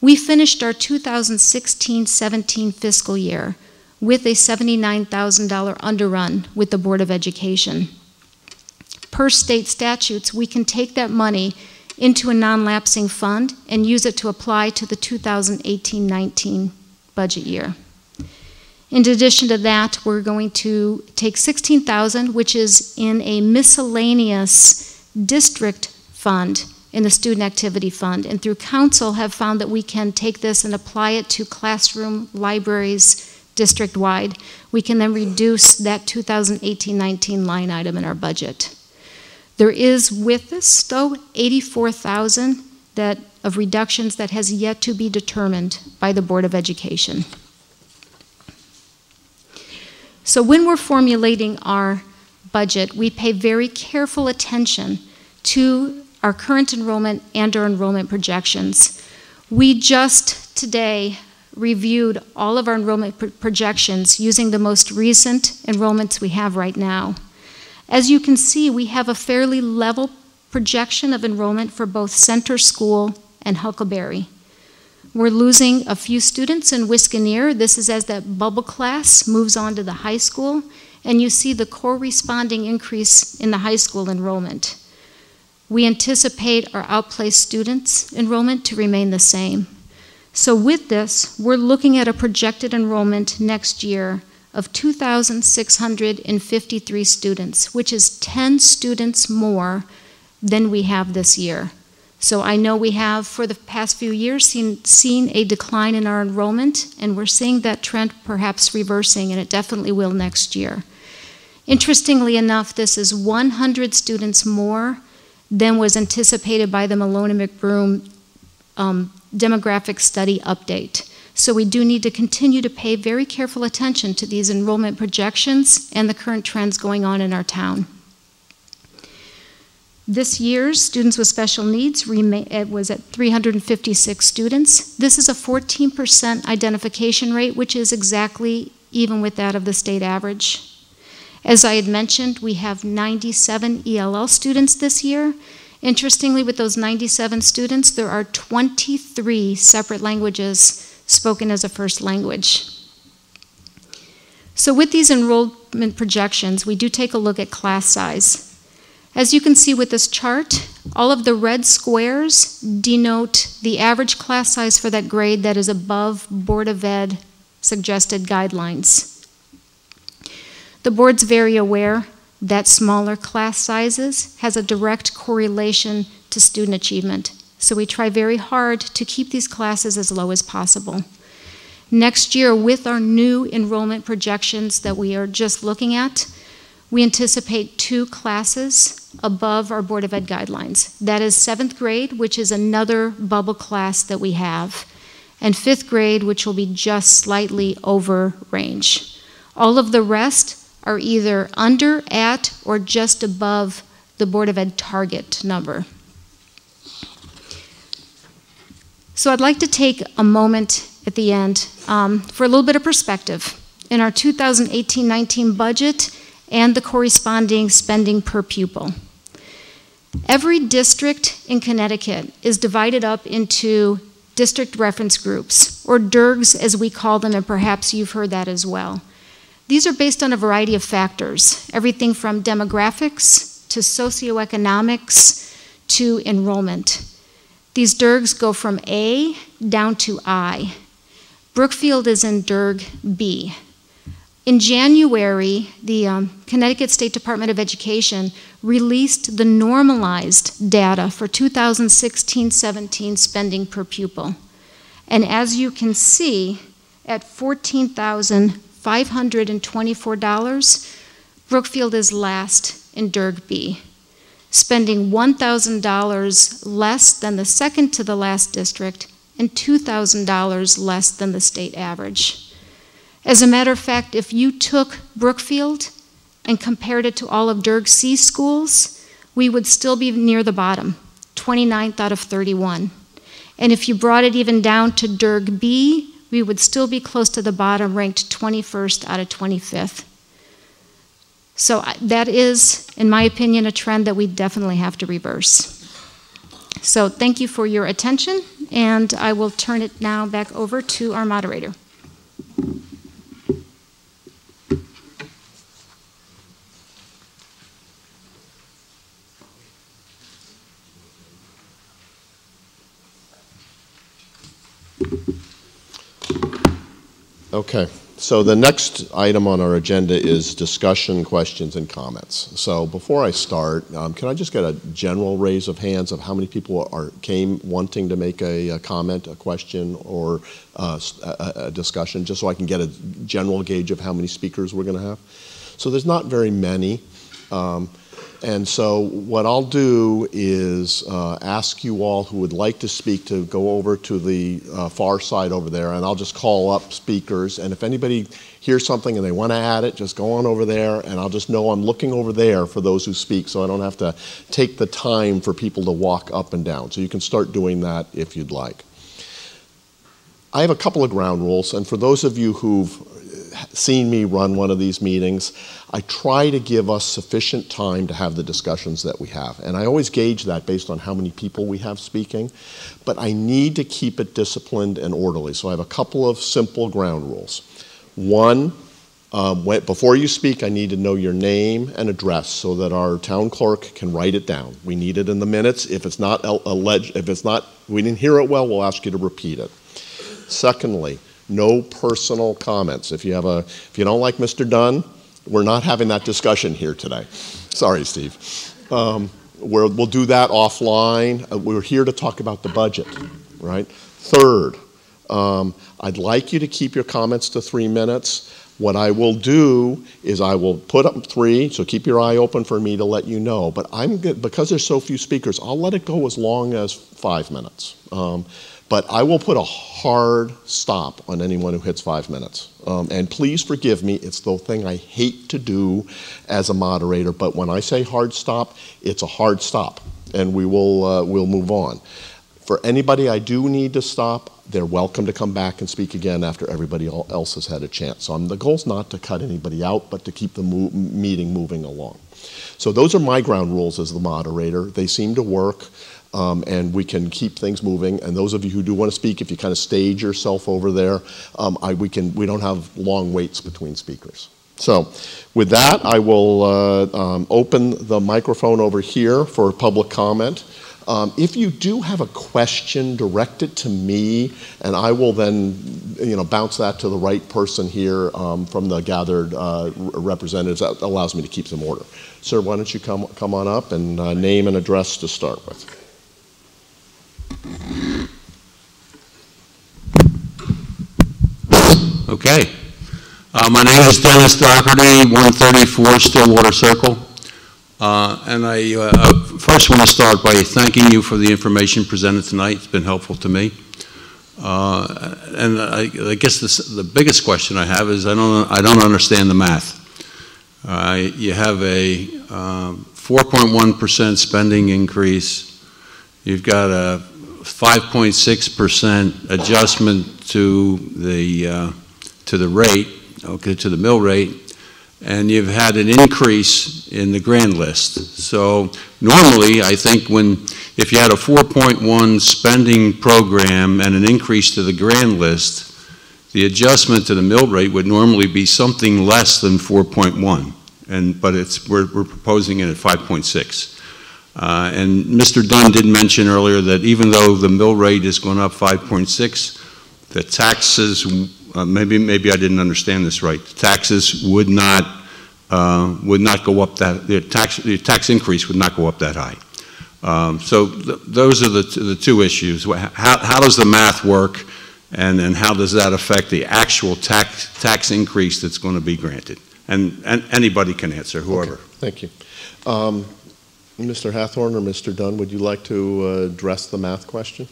We finished our 2016-17 fiscal year with a $79,000 underrun with the Board of Education. Per state statutes, we can take that money into a non-lapsing fund and use it to apply to the 2018-19 budget year. In addition to that, we're going to take $16,000, which is in a miscellaneous district fund in the student activity fund, and through council have found that we can take this and apply it to classroom libraries district-wide. We can then reduce that 2018-19 line item in our budget. There is with this, though, $84,000 of reductions that has yet to be determined by the Board of Education. So when we're formulating our budget, we pay very careful attention to our current enrollment and our enrollment projections. We just today reviewed all of our enrollment projections using the most recent enrollments we have right now. As you can see, we have a fairly level projection of enrollment for both Center School and Huckleberry. We're losing a few students in Wisconsin. This is as that bubble class moves on to the high school, and you see the corresponding increase in the high school enrollment. We anticipate our outplaced students' enrollment to remain the same. So with this, we're looking at a projected enrollment next year of 2,653 students, which is 10 students more than we have this year. So I know we have, for the past few years, seen a decline in our enrollment, and we're seeing that trend perhaps reversing, and it definitely will next year. Interestingly enough, this is 100 students more than was anticipated by the Malone and McBroom demographic study update. So we do need to continue to pay very careful attention to these enrollment projections and the current trends going on in our town. This year's students with special needs was at 356 students. This is a 14% identification rate, which is exactly even with that of the state average. As I had mentioned, we have 97 ELL students this year. Interestingly, with those 97 students, there are 23 separate languages spoken as a first language. So with these enrollment projections, we do take a look at class size. As you can see with this chart, all of the red squares denote the average class size for that grade that is above Board of Ed suggested guidelines. The board's very aware that smaller class sizes has a direct correlation to student achievement. So we try very hard to keep these classes as low as possible. Next year, with our new enrollment projections that we are just looking at, we anticipate 2 classes above our Board of Ed guidelines. That is 7th grade, which is another bubble class that we have, and 5th grade, which will be just slightly over range. All of the rest are either under, at, or just above the Board of Ed target number. So I'd like to take a moment at the end for a little bit of perspective in our 2018-19 budget and the corresponding spending per pupil. Every district in Connecticut is divided up into district reference groups, or DIRGs as we call them, and perhaps you've heard that as well. These are based on a variety of factors, everything from demographics to socioeconomics to enrollment. These DIRGs go from A down to I. Brookfield is in DIRG B. In January, the Connecticut State Department of Education released the normalized data for 2016-17 spending per pupil. And as you can see, at $14,524, Brookfield is last in DIRG B, spending $1,000 less than the second to the last district and $2,000 less than the state average. As a matter of fact, if you took Brookfield and compared it to all of DIRG C schools, we would still be near the bottom, 29th out of 31. And if you brought it even down to DIRG B, we would still be close to the bottom, ranked 21st out of 25th. So that is, in my opinion, a trend that we definitely have to reverse. So thank you for your attention, and I will turn it now back over to our moderator. Okay, So the next item on our agenda is discussion, questions, and comments. So before I start, can I just get a general raise of hands of how many people came wanting to make a comment, a question, or a discussion, just so I can get a general gauge of how many speakers we're going to have? So there's not very many. And so what I'll do is ask you all who would like to speak to go over to the far side over there, and I'll just call up speakers. And if anybody hears something and they want to add it, just go on over there, and I'll just know I'm looking over there for those who speak, so I don't have to take the time for people to walk up and down. So you can start doing that if you'd like. I have a couple of ground rules, and for those of you who've seen me run one of these meetings, I try to give us sufficient time to have the discussions that we have. And I always gauge that based on how many people we have speaking, but I need to keep it disciplined and orderly. So I have a couple of simple ground rules. One, before you speak, I need to know your name and address so that our town clerk can write it down. We need it in the minutes. If it's not we didn't hear it well, we'll ask you to repeat it. Secondly, no personal comments. If you don't like Mr. Dunn, we're not having that discussion here today. Sorry, Steve. We'll do that offline. We're here to talk about the budget, right? Third, I'd like you to keep your comments to 3 minutes. What I will do is I will put up 3, so keep your eye open for me to let you know. But because there's so few speakers, I'll let it go as long as 5 minutes. But I will put a hard stop on anyone who hits 5 minutes. And please forgive me, it's the thing I hate to do as a moderator, but when I say hard stop, it's a hard stop, and we'll move on. For anybody I do need to stop, they're welcome to come back and speak again after everybody else has had a chance. So the goal's not to cut anybody out, but to keep the meeting moving along. So those are my ground rules as the moderator. They seem to work. And we can keep things moving. And those of you who do want to speak, if you kind of stage yourself over there, we don't have long waits between speakers. So with that, I will open the microphone over here for public comment. If you do have a question, direct it to me, and I will then bounce that to the right person here from the gathered representatives. That allows me to keep some order. Sir, why don't you come on up and name and address to start with. Okay. My name is Dennis Doherty, 134 Stillwater Circle. And I first want to start by thanking you for the information presented tonight. It's been helpful to me. And I guess the biggest question I have is I don't understand the math. You have a 4.1% spending increase. You've got a 5.6% adjustment to the rate, okay, to the mill rate, and you've had an increase in the grand list. So normally, I think if you had a 4.1 spending program and an increase to the grand list, the adjustment to the mill rate would normally be something less than 4.1, but we're proposing it at 5.6. And Mr. Dunn did mention earlier that even though the mill rate is going up 5.6, the taxes, maybe I didn't understand this right, the taxes would not go up the tax increase would not go up that high. So those are the two issues. How does the math work, and how does that affect the actual tax increase that's going to be granted? And anybody can answer, whoever. Okay, thank you. Mr. Hathorn or Mr. Dunn, would you like to address the math question?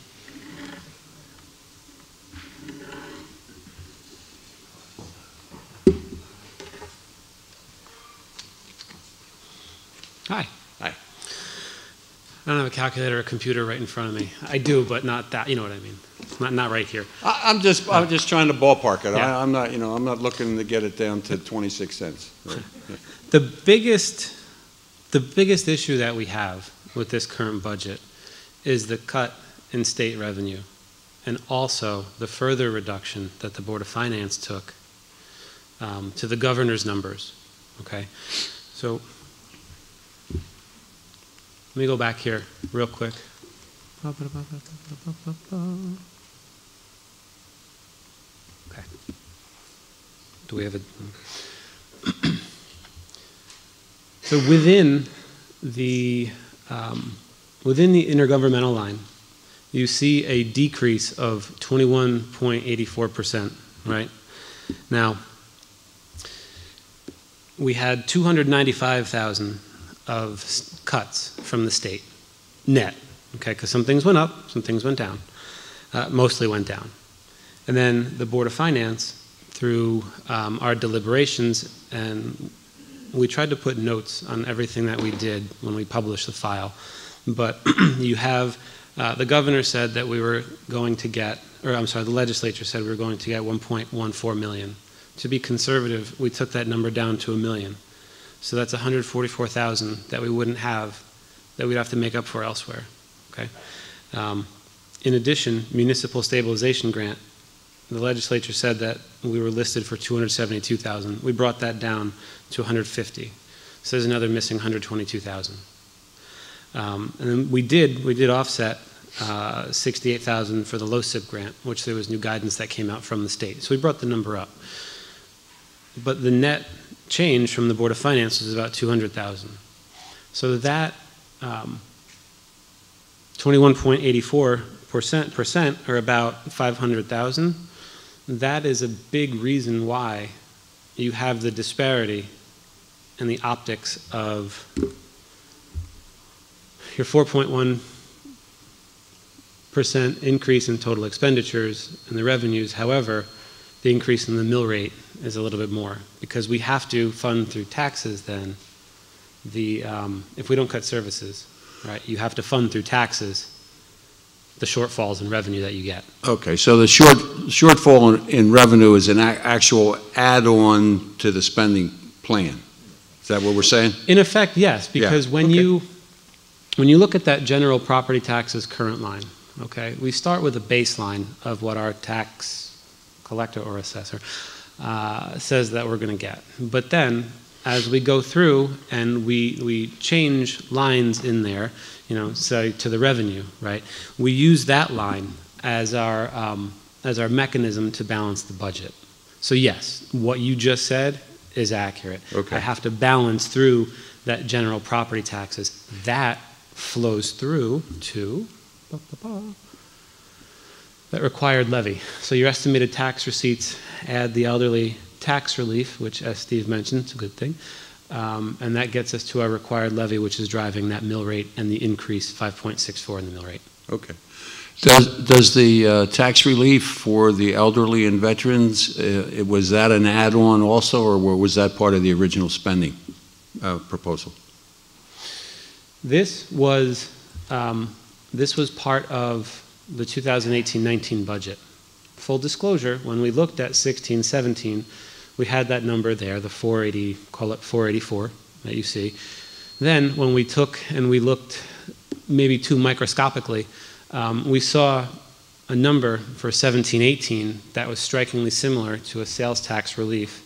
Hi. Hi. I don't have a calculator or a computer right in front of me. I do, but not that. You know what I mean? Not right here. I'm just trying to ballpark it. Yeah. I'm not looking to get it down to 26 cents. Right? Yeah. The biggest issue that we have with this current budget is the cut in state revenue, and also the further reduction that the Board of Finance took to the governor's numbers. Okay, so let me go back here real quick. Okay. do we have a... So within the intergovernmental line, you see a decrease of 21.84%, right? Now, we had 295,000 of cuts from the state, net, okay, because some things went up, some things went down, mostly went down. And then the Board of Finance, through our deliberations, and we tried to put notes on everything that we did when we published the file, but you have, the governor said that we were going to get, or I'm sorry, the legislature said we were going to get 1.14 million. To be conservative, we took that number down to $1 million. So that's 144,000 that we wouldn't have, that we'd have to make up for elsewhere, okay? In addition, municipal stabilization grant, the legislature said that we were listed for 272,000. We brought that down to 150. So there's another missing 122,000. And then we did offset 68,000 for the LoSIP grant, which there was new guidance that came out from the state. So we brought the number up. But the net change from the Board of Finance was about 200,000. So that 21.84%, or about 500,000, that is a big reason why you have the disparity in the optics of your 4.1% increase in total expenditures and the revenues. However, the increase in the mill rate is a little bit more because we have to fund through taxes then if we don't cut services, right, you have to fund through taxes the shortfalls in revenue that you get. Okay, so the shortfall in revenue is an actual add-on to the spending plan. Is that what we're saying? In effect, yes, because when you look at that general property taxes current line, okay, we start with a baseline of what our tax collector or assessor says that we're going to get. But then, as we go through and we change lines in there, you know, say to the revenue, right? We use that line as our mechanism to balance the budget. So yes, what you just said is accurate. Okay. I have to balance through that general property taxes. That flows through to that required levy. So your estimated tax receipts add the elderly tax relief, which, as Steve mentioned, it's a good thing. And that gets us to our required levy, which is driving that mill rate and the increase 5.64 in the mill rate. Okay. Does the tax relief for the elderly and veterans, was that an add-on also, or was that part of the original spending proposal? This was part of the 2018-19 budget. Full disclosure, when we looked at 16-17, we had that number there, the 480, call it 484 that you see. Then when we took and we looked maybe too microscopically, we saw a number for 17-18 that was strikingly similar to a sales tax relief.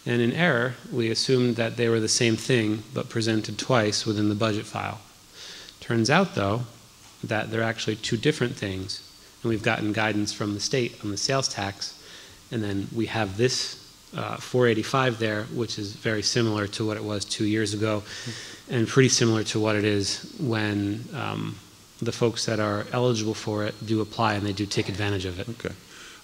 And in error, we assumed that they were the same thing, but presented twice within the budget file. Turns out, though, that they're actually two different things. And we've gotten guidance from the state on the sales tax. And then we have this 485 there, which is very similar to what it was 2 years ago, and pretty similar to what it is when the folks that are eligible for it do apply and they do take advantage of it. Okay.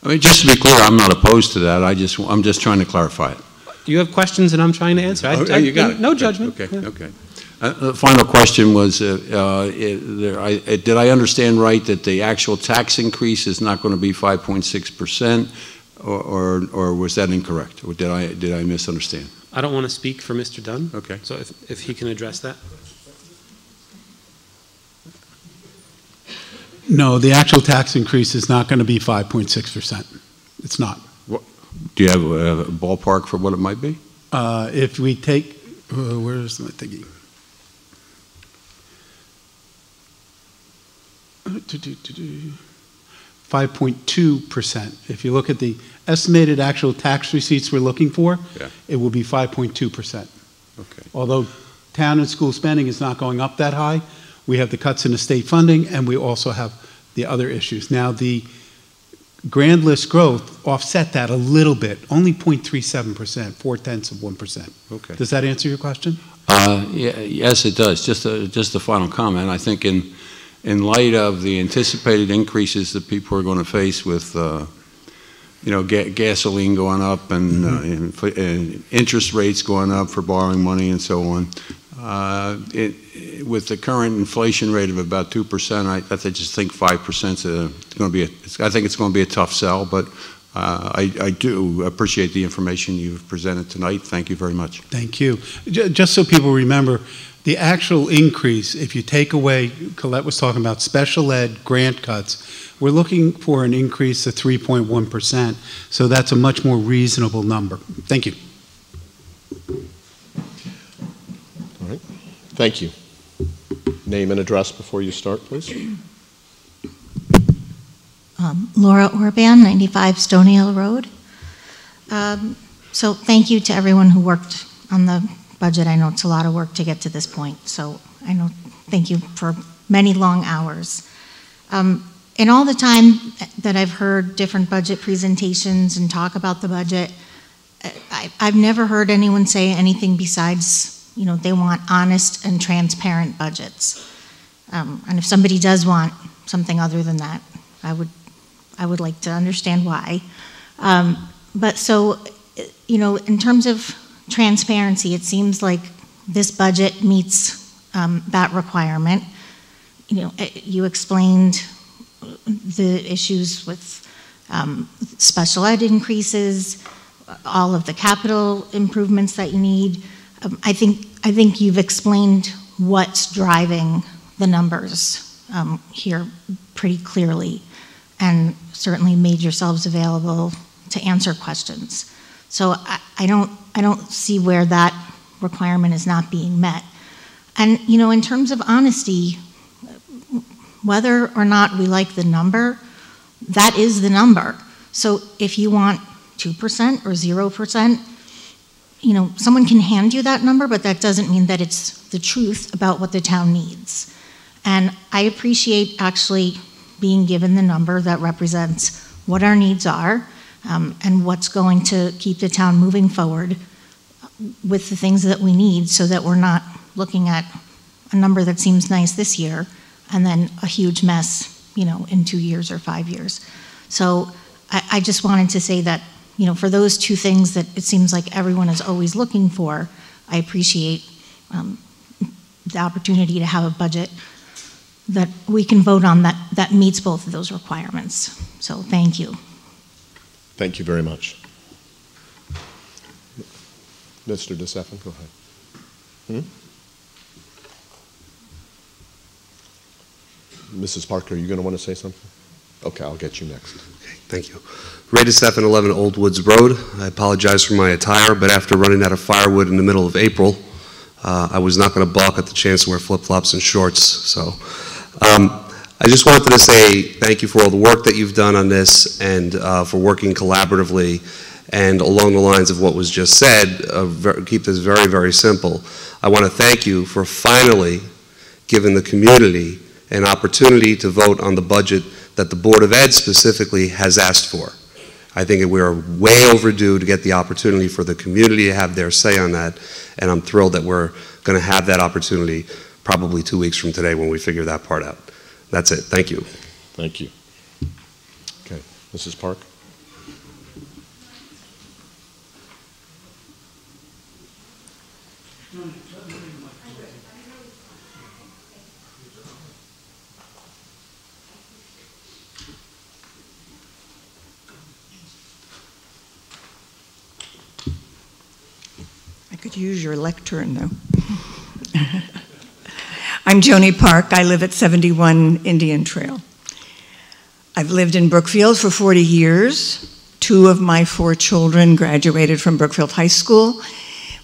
I mean, just to be clear, I'm not opposed to that. I'm just trying to clarify it. You have questions and I'm trying to answer. You got it. No judgment. Okay, Yeah. okay. The final question was, did I understand right that the actual tax increase is not going to be 5.6%, or was that incorrect? Or did I misunderstand? I don't want to speak for Mr. Dunn. Okay. So if he can address that. No, the actual tax increase is not going to be 5.6%. It's not. Do you have a ballpark for what it might be? If we take, where's my thingy? 5.2%. If you look at the estimated actual tax receipts we're looking for, Yeah. it will be 5.2%. Okay. Although town and school spending is not going up that high, we have the cuts in the state funding, and we also have the other issues. Now, the grand list growth offset that a little bit, only 0.37%, 0.4%. Okay. Does that answer your question? Yes, it does. Just a final comment. I think in light of the anticipated increases that people are going to face with, gasoline going up and interest rates going up for borrowing money and so on, with the current inflation rate of about 2%, I just think 5% is going to be. I think it's going to be a tough sell, but I do appreciate the information you've presented tonight. Thank you very much. Thank you. Just so people remember, the actual increase, if you take away, Colette was talking about special ed grant cuts, we're looking for an increase of 3.1%. So that's a much more reasonable number. Thank you. All right. Thank you. Name and address before you start, please. Laura Orban, 95 Stony Hill Road. So thank you to everyone who worked on the budget. I know it's a lot of work to get to this point, so I know, thank you for many long hours. In all the time that I've heard different budget presentations and talk about the budget, I've never heard anyone say anything besides, they want honest and transparent budgets. And if somebody does want something other than that, I would like to understand why. But so, in terms of transparency, it seems like this budget meets that requirement. You explained the issues with special ed increases, all of the capital improvements that you need. I think you've explained what's driving the numbers here pretty clearly, and certainly made yourselves available to answer questions. So I don't see where that requirement is not being met. And in terms of honesty, whether or not we like the number, that is the number. So if you want 2% or 0%, someone can hand you that number, but that doesn't mean that it's the truth about what the town needs. And I appreciate actually being given the number that represents what our needs are, and what's going to keep the town moving forward with the things that we need, so that we're not looking at a number that seems nice this year and then a huge mess, in 2 years or 5 years. So I just wanted to say that, for those two things that it seems like everyone is always looking for, I appreciate the opportunity to have a budget that we can vote on that meets both of those requirements. So thank you. Thank you very much. Mr. DeStefan, go ahead. Mrs. Parker, are you going to want to say something? Okay, I'll get you next. Okay, thank you. Ray DeStefan, 11 Old Woods Road. I apologize for my attire, but after running out of firewood in the middle of April, I was not going to balk at the chance to wear flip-flops and shorts. So I just wanted to say thank you for all the work that you've done on this, and for working collaboratively, and along the lines of what was just said, keep this very, very simple. I want to thank you for finally giving the community an opportunity to vote on the budget that the Board of Ed specifically has asked for. I think we are way overdue to get the opportunity for the community to have their say on that, and I'm thrilled that we're going to have that opportunity probably 2 weeks from today when we figure that part out. That's it. Thank you. Thank you. Okay, Mrs. Park. I could use your lectern, though. I'm Joni Park. I live at 71 Indian Trail. I've lived in Brookfield for 40 years. 2 of my 4 children graduated from Brookfield High School.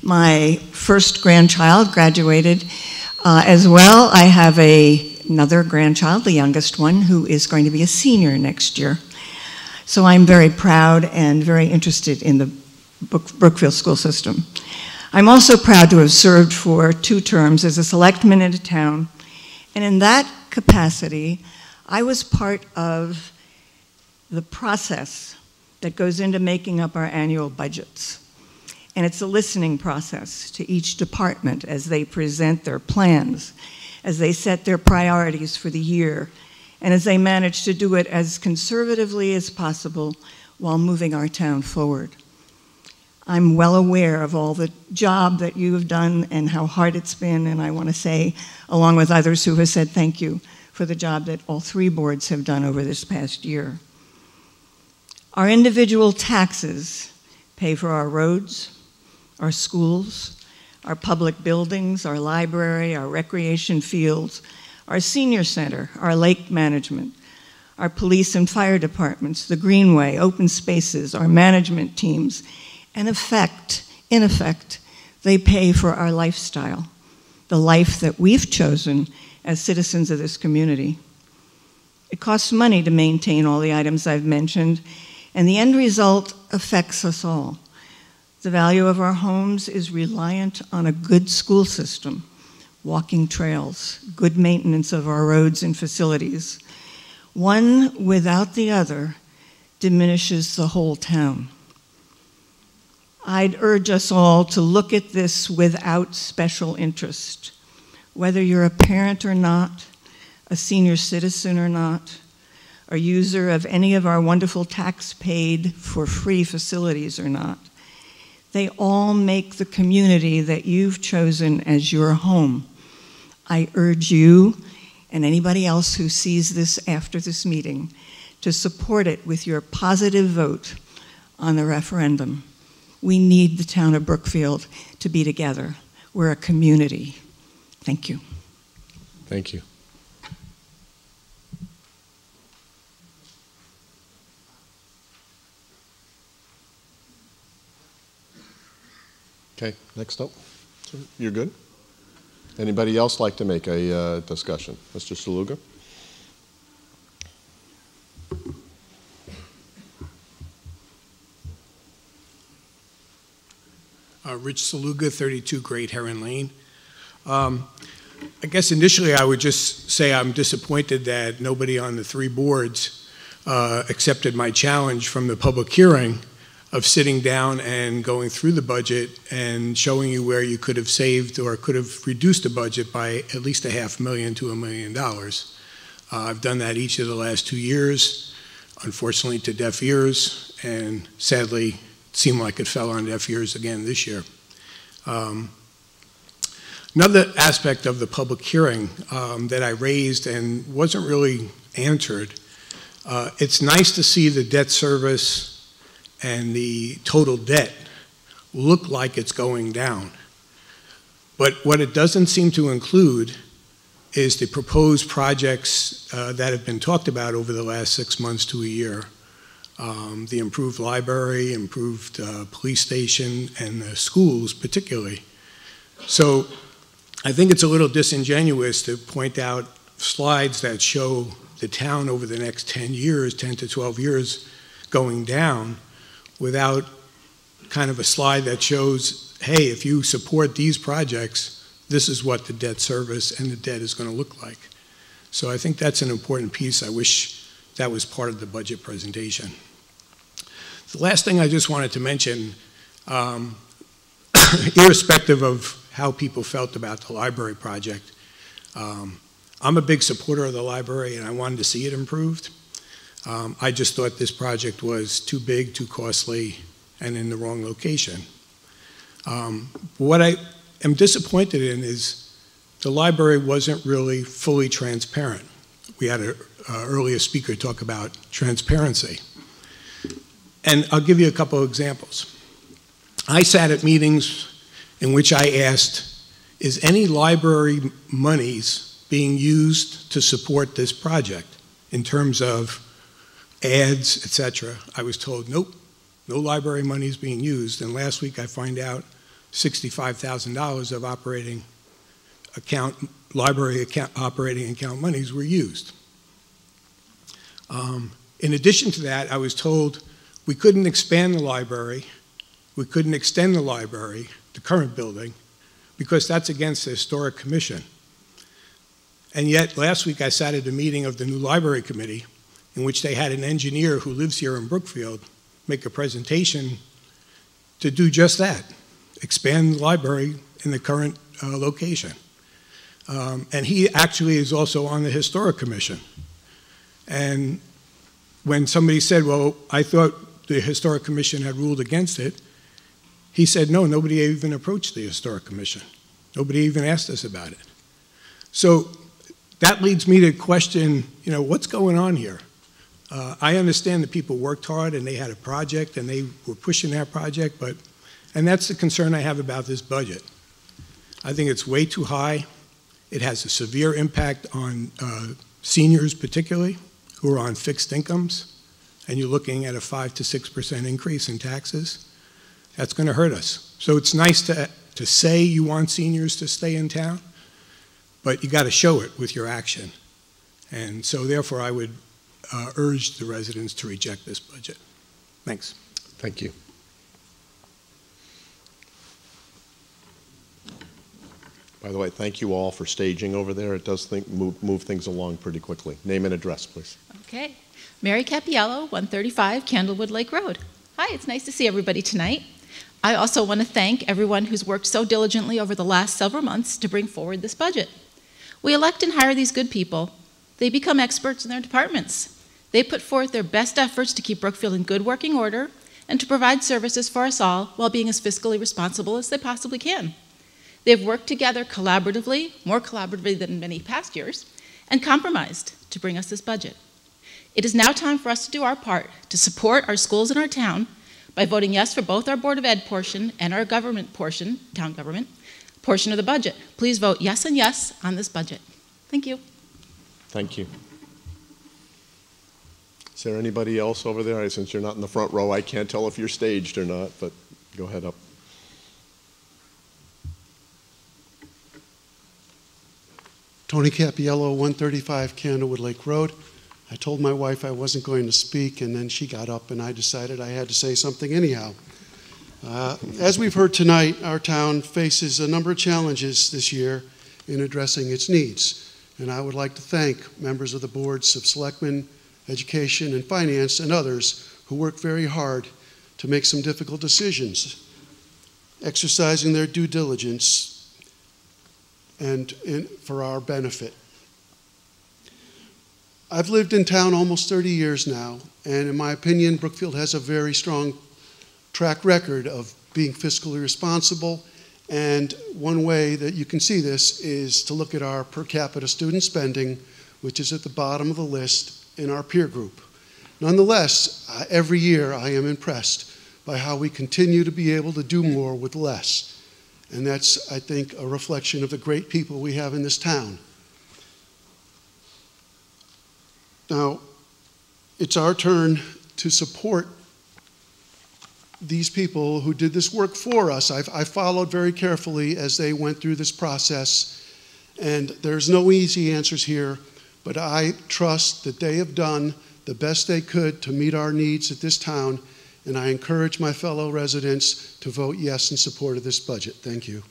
My first grandchild graduated as well. I have another grandchild, the youngest one, who is going to be a senior next year. So I'm very proud and very interested in the Brookfield school system. I'm also proud to have served for 2 terms as a selectman in a town, and in that capacity, I was part of the process that goes into making up our annual budgets. And it's a listening process to each department as they present their plans, as they set their priorities for the year, and as they manage to do it as conservatively as possible while moving our town forward. I'm well aware of all the job that you have done and how hard it's been, and I want to say, along with others who have said thank you, for the job that all three boards have done over this past year. Our individual taxes pay for our roads, our schools, our public buildings, our library, our recreation fields, our senior center, our lake management, our police and fire departments, the greenway, open spaces, our management teams, and in effect, they pay for our lifestyle, the life that we've chosen as citizens of this community. It costs money to maintain all the items I've mentioned, and the end result affects us all. The value of our homes is reliant on a good school system, walking trails, good maintenance of our roads and facilities. One without the other diminishes the whole town. I'd urge us all to look at this without special interest. Whether you're a parent or not, a senior citizen or not, a user of any of our wonderful tax-paid for free facilities or not, they all make the community that you've chosen as your home. I urge you and anybody else who sees this after this meeting to support it with your positive vote on the referendum. We need the town of Brookfield to be together. We're a community. Thank you. Thank you. Okay, next up. You're good? Anybody else like to make a discussion? Mr. Saluga? Rich Saluga, 32 Great Heron Lane. I guess initially I would just say I'm disappointed that nobody on the three boards accepted my challenge from the public hearing of sitting down and going through the budget and showing you where you could have saved or could have reduced the budget by at least $500,000 to $1 million. I've done that each of the last 2 years, unfortunately to deaf ears, and sadly it seemed like it fell on deaf ears again this year. Another aspect of the public hearing that I raised and wasn't really answered, it's nice to see the debt service and the total debt look like it's going down. But what it doesn't seem to include is the proposed projects that have been talked about over the last 6 months to a year. The improved library, improved police station, and the schools particularly. So I think it's a little disingenuous to point out slides that show the town over the next 10 years, 10 to 12 years, going down without kind of a slide that shows, hey, if you support these projects, this is what the debt service and the debt is going to look like. So I think that's an important piece. I wish that was part of the budget presentation. The last thing I just wanted to mention, irrespective of how people felt about the library project, I'm a big supporter of the library and I wanted to see it improved. I just thought this project was too big, too costly, and in the wrong location. What I am disappointed in is the library wasn't really fully transparent. We had an earlier speaker talk about transparency. And I'll give you a couple of examples. I sat at meetings in which I asked, is any library monies being used to support this project in terms of ads, etc.? I was told, nope, no library money is being used. And last week I find out $65,000 of operating account, library account, operating account monies were used. In addition to that, I was told we couldn't expand the library, we couldn't extend the library, the current building, because that's against the Historic Commission. And yet, last week I sat at a meeting of the new library committee, in which they had an engineer who lives here in Brookfield make a presentation to do just that, expand the library in the current location. And he actually is also on the Historic Commission. And when somebody said, well, I thought the Historic Commission had ruled against it, he said, no, nobody even approached the Historic Commission. Nobody even asked us about it. So that leads me to question, what's going on here? I understand that people worked hard and they had a project and they were pushing that project, and that's the concern I have about this budget. I think it's way too high. It has a severe impact on seniors particularly, who are on fixed incomes, and you're looking at a 5 to 6% increase in taxes. That's going to hurt us. So it's nice to say you want seniors to stay in town, but you got to show it with your action. And so therefore I would urge the residents to reject this budget. Thanks. Thank you. By the way, thank you all for staging over there. It does move things along pretty quickly. Name and address, please. Okay. Mary Capiello, 135 Candlewood Lake Road. Hi, it's nice to see everybody tonight. I also want to thank everyone who's worked so diligently over the last several months to bring forward this budget. We elect and hire these good people. They become experts in their departments. They put forth their best efforts to keep Brookfield in good working order and to provide services for us all while being as fiscally responsible as they possibly can. They've worked together collaboratively, more collaboratively than in many past years, and compromised to bring us this budget. It is now time for us to do our part to support our schools and our town by voting yes for both our Board of Ed portion and our government portion, town government, portion of the budget. Please vote yes and yes on this budget. Thank you. Thank you. Is there anybody else over there? Since you're not in the front row, I can't tell if you're staged or not, but go ahead up. Tony Capiello, 135 Candlewood Lake Road. I told my wife I wasn't going to speak, and then she got up, and I decided I had to say something anyhow. As we've heard tonight, our town faces a number of challenges this year in addressing its needs, and I would like to thank members of the boards of Selectmen, Education, and Finance, and others who worked very hard to make some difficult decisions, exercising their due diligence and for our benefit. I've lived in town almost 30 years now, and in my opinion, Brookfield has a very strong track record of being fiscally responsible, and one way that you can see this is to look at our per capita student spending, which is at the bottom of the list in our peer group. Nonetheless, every year I am impressed by how we continue to be able to do more with less. And that's, I think, a reflection of the great people we have in this town. Now, it's our turn to support these people who did this work for us. I followed very carefully as they went through this process, and there's no easy answers here, but I trust that they have done the best they could to meet our needs at this town, and I encourage my fellow residents to vote yes in support of this budget. Thank you.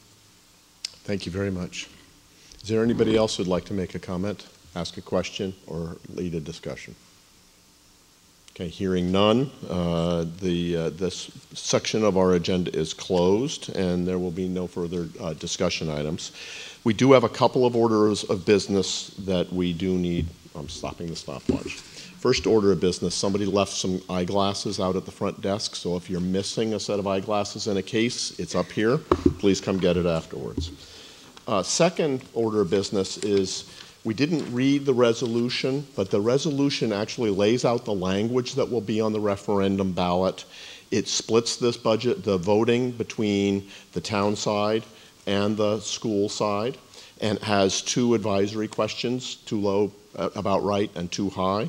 Thank you very much. Is there anybody else who'd like to make a comment, ask a question, or lead a discussion? Okay, hearing none, this section of our agenda is closed, and there will be no further discussion items. We do have a couple of orders of business that we do need. I'm stopping the stopwatch. First order of business, somebody left some eyeglasses out at the front desk, so if you're missing a set of eyeglasses in a case, it's up here. Please come get it afterwards. Second order of business is we didn't read the resolution, but the resolution actually lays out the language that will be on the referendum ballot. It splits this budget, the voting between the town side and the school side, and has two advisory questions, too low, about right, and too high.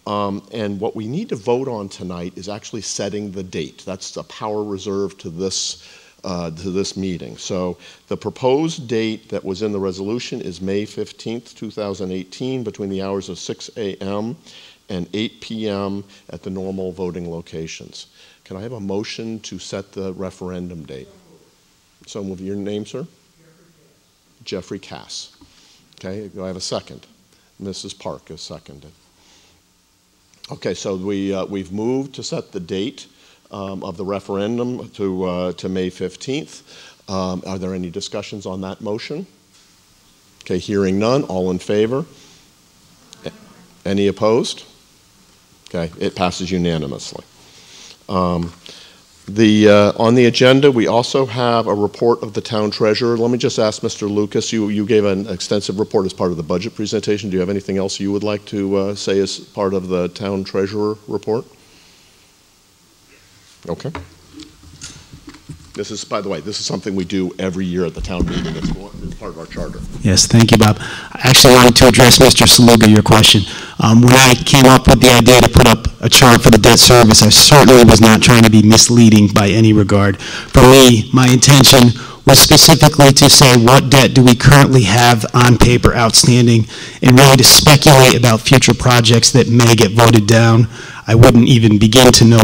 And what we need to vote on tonight is actually setting the date. That's a power reserved to this meeting. So the proposed date that was in the resolution is May 15th, 2018, between the hours of 6 a.m. and 8 p.m. at the normal voting locations. Can I have a motion to set the referendum date? So move. Your name, sir? Jeffrey Cass. Okay, do I have a second? Mrs. Park is seconded. Okay, so we've moved to set the date of the referendum to May 15th. Are there any discussions on that motion? Okay, hearing none, all in favor? Any opposed? Okay, it passes unanimously. On the agenda, we also have a report of the town treasurer. Let me just ask Mr. Lucas, you gave an extensive report as part of the budget presentation. Do you have anything else you would like to say as part of the town treasurer report? Okay. This is, by the way, this is something we do every year at the town meeting. It's part of our charter. Yes, thank you, Bob. I actually wanted to address Mr. Saluga, your question. When I came up with the idea to put up a chart for the debt service, I certainly was not trying to be misleading by any regard. For me, my intention was specifically to say what debt do we currently have on paper outstanding, and really to speculate about future projects that may get voted down. I wouldn't even begin to know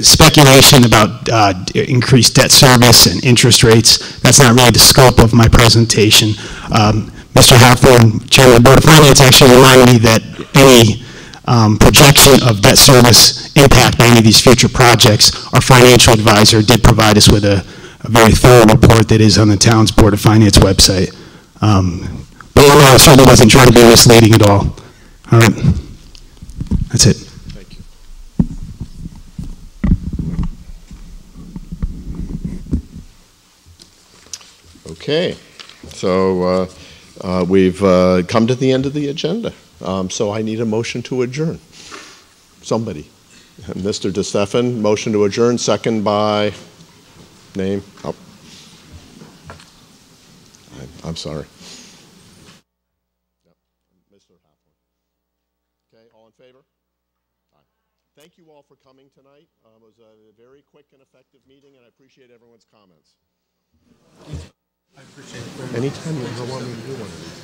speculation about increased debt service and interest rates. That's not really the scope of my presentation. Mr. Halford, Chairman of the Board of Finance, actually reminded me that any projection of debt service impact by any of these future projects, our financial advisor did provide us with a very thorough report that is on the town's Board of Finance website. But I certainly wasn't trying to be misleading at all. All right, that's it. Okay, so we've come to the end of the agenda. So I need a motion to adjourn. Somebody. Mr. DeStefan, motion to adjourn, second by name. Oh. I'm sorry. Yep. Mr. Halford. Okay, all in favor? Aye. Thank you all for coming tonight. It was a very quick and effective meeting, and I appreciate everyone's comments. I appreciate it. Anytime you want me to do one of these.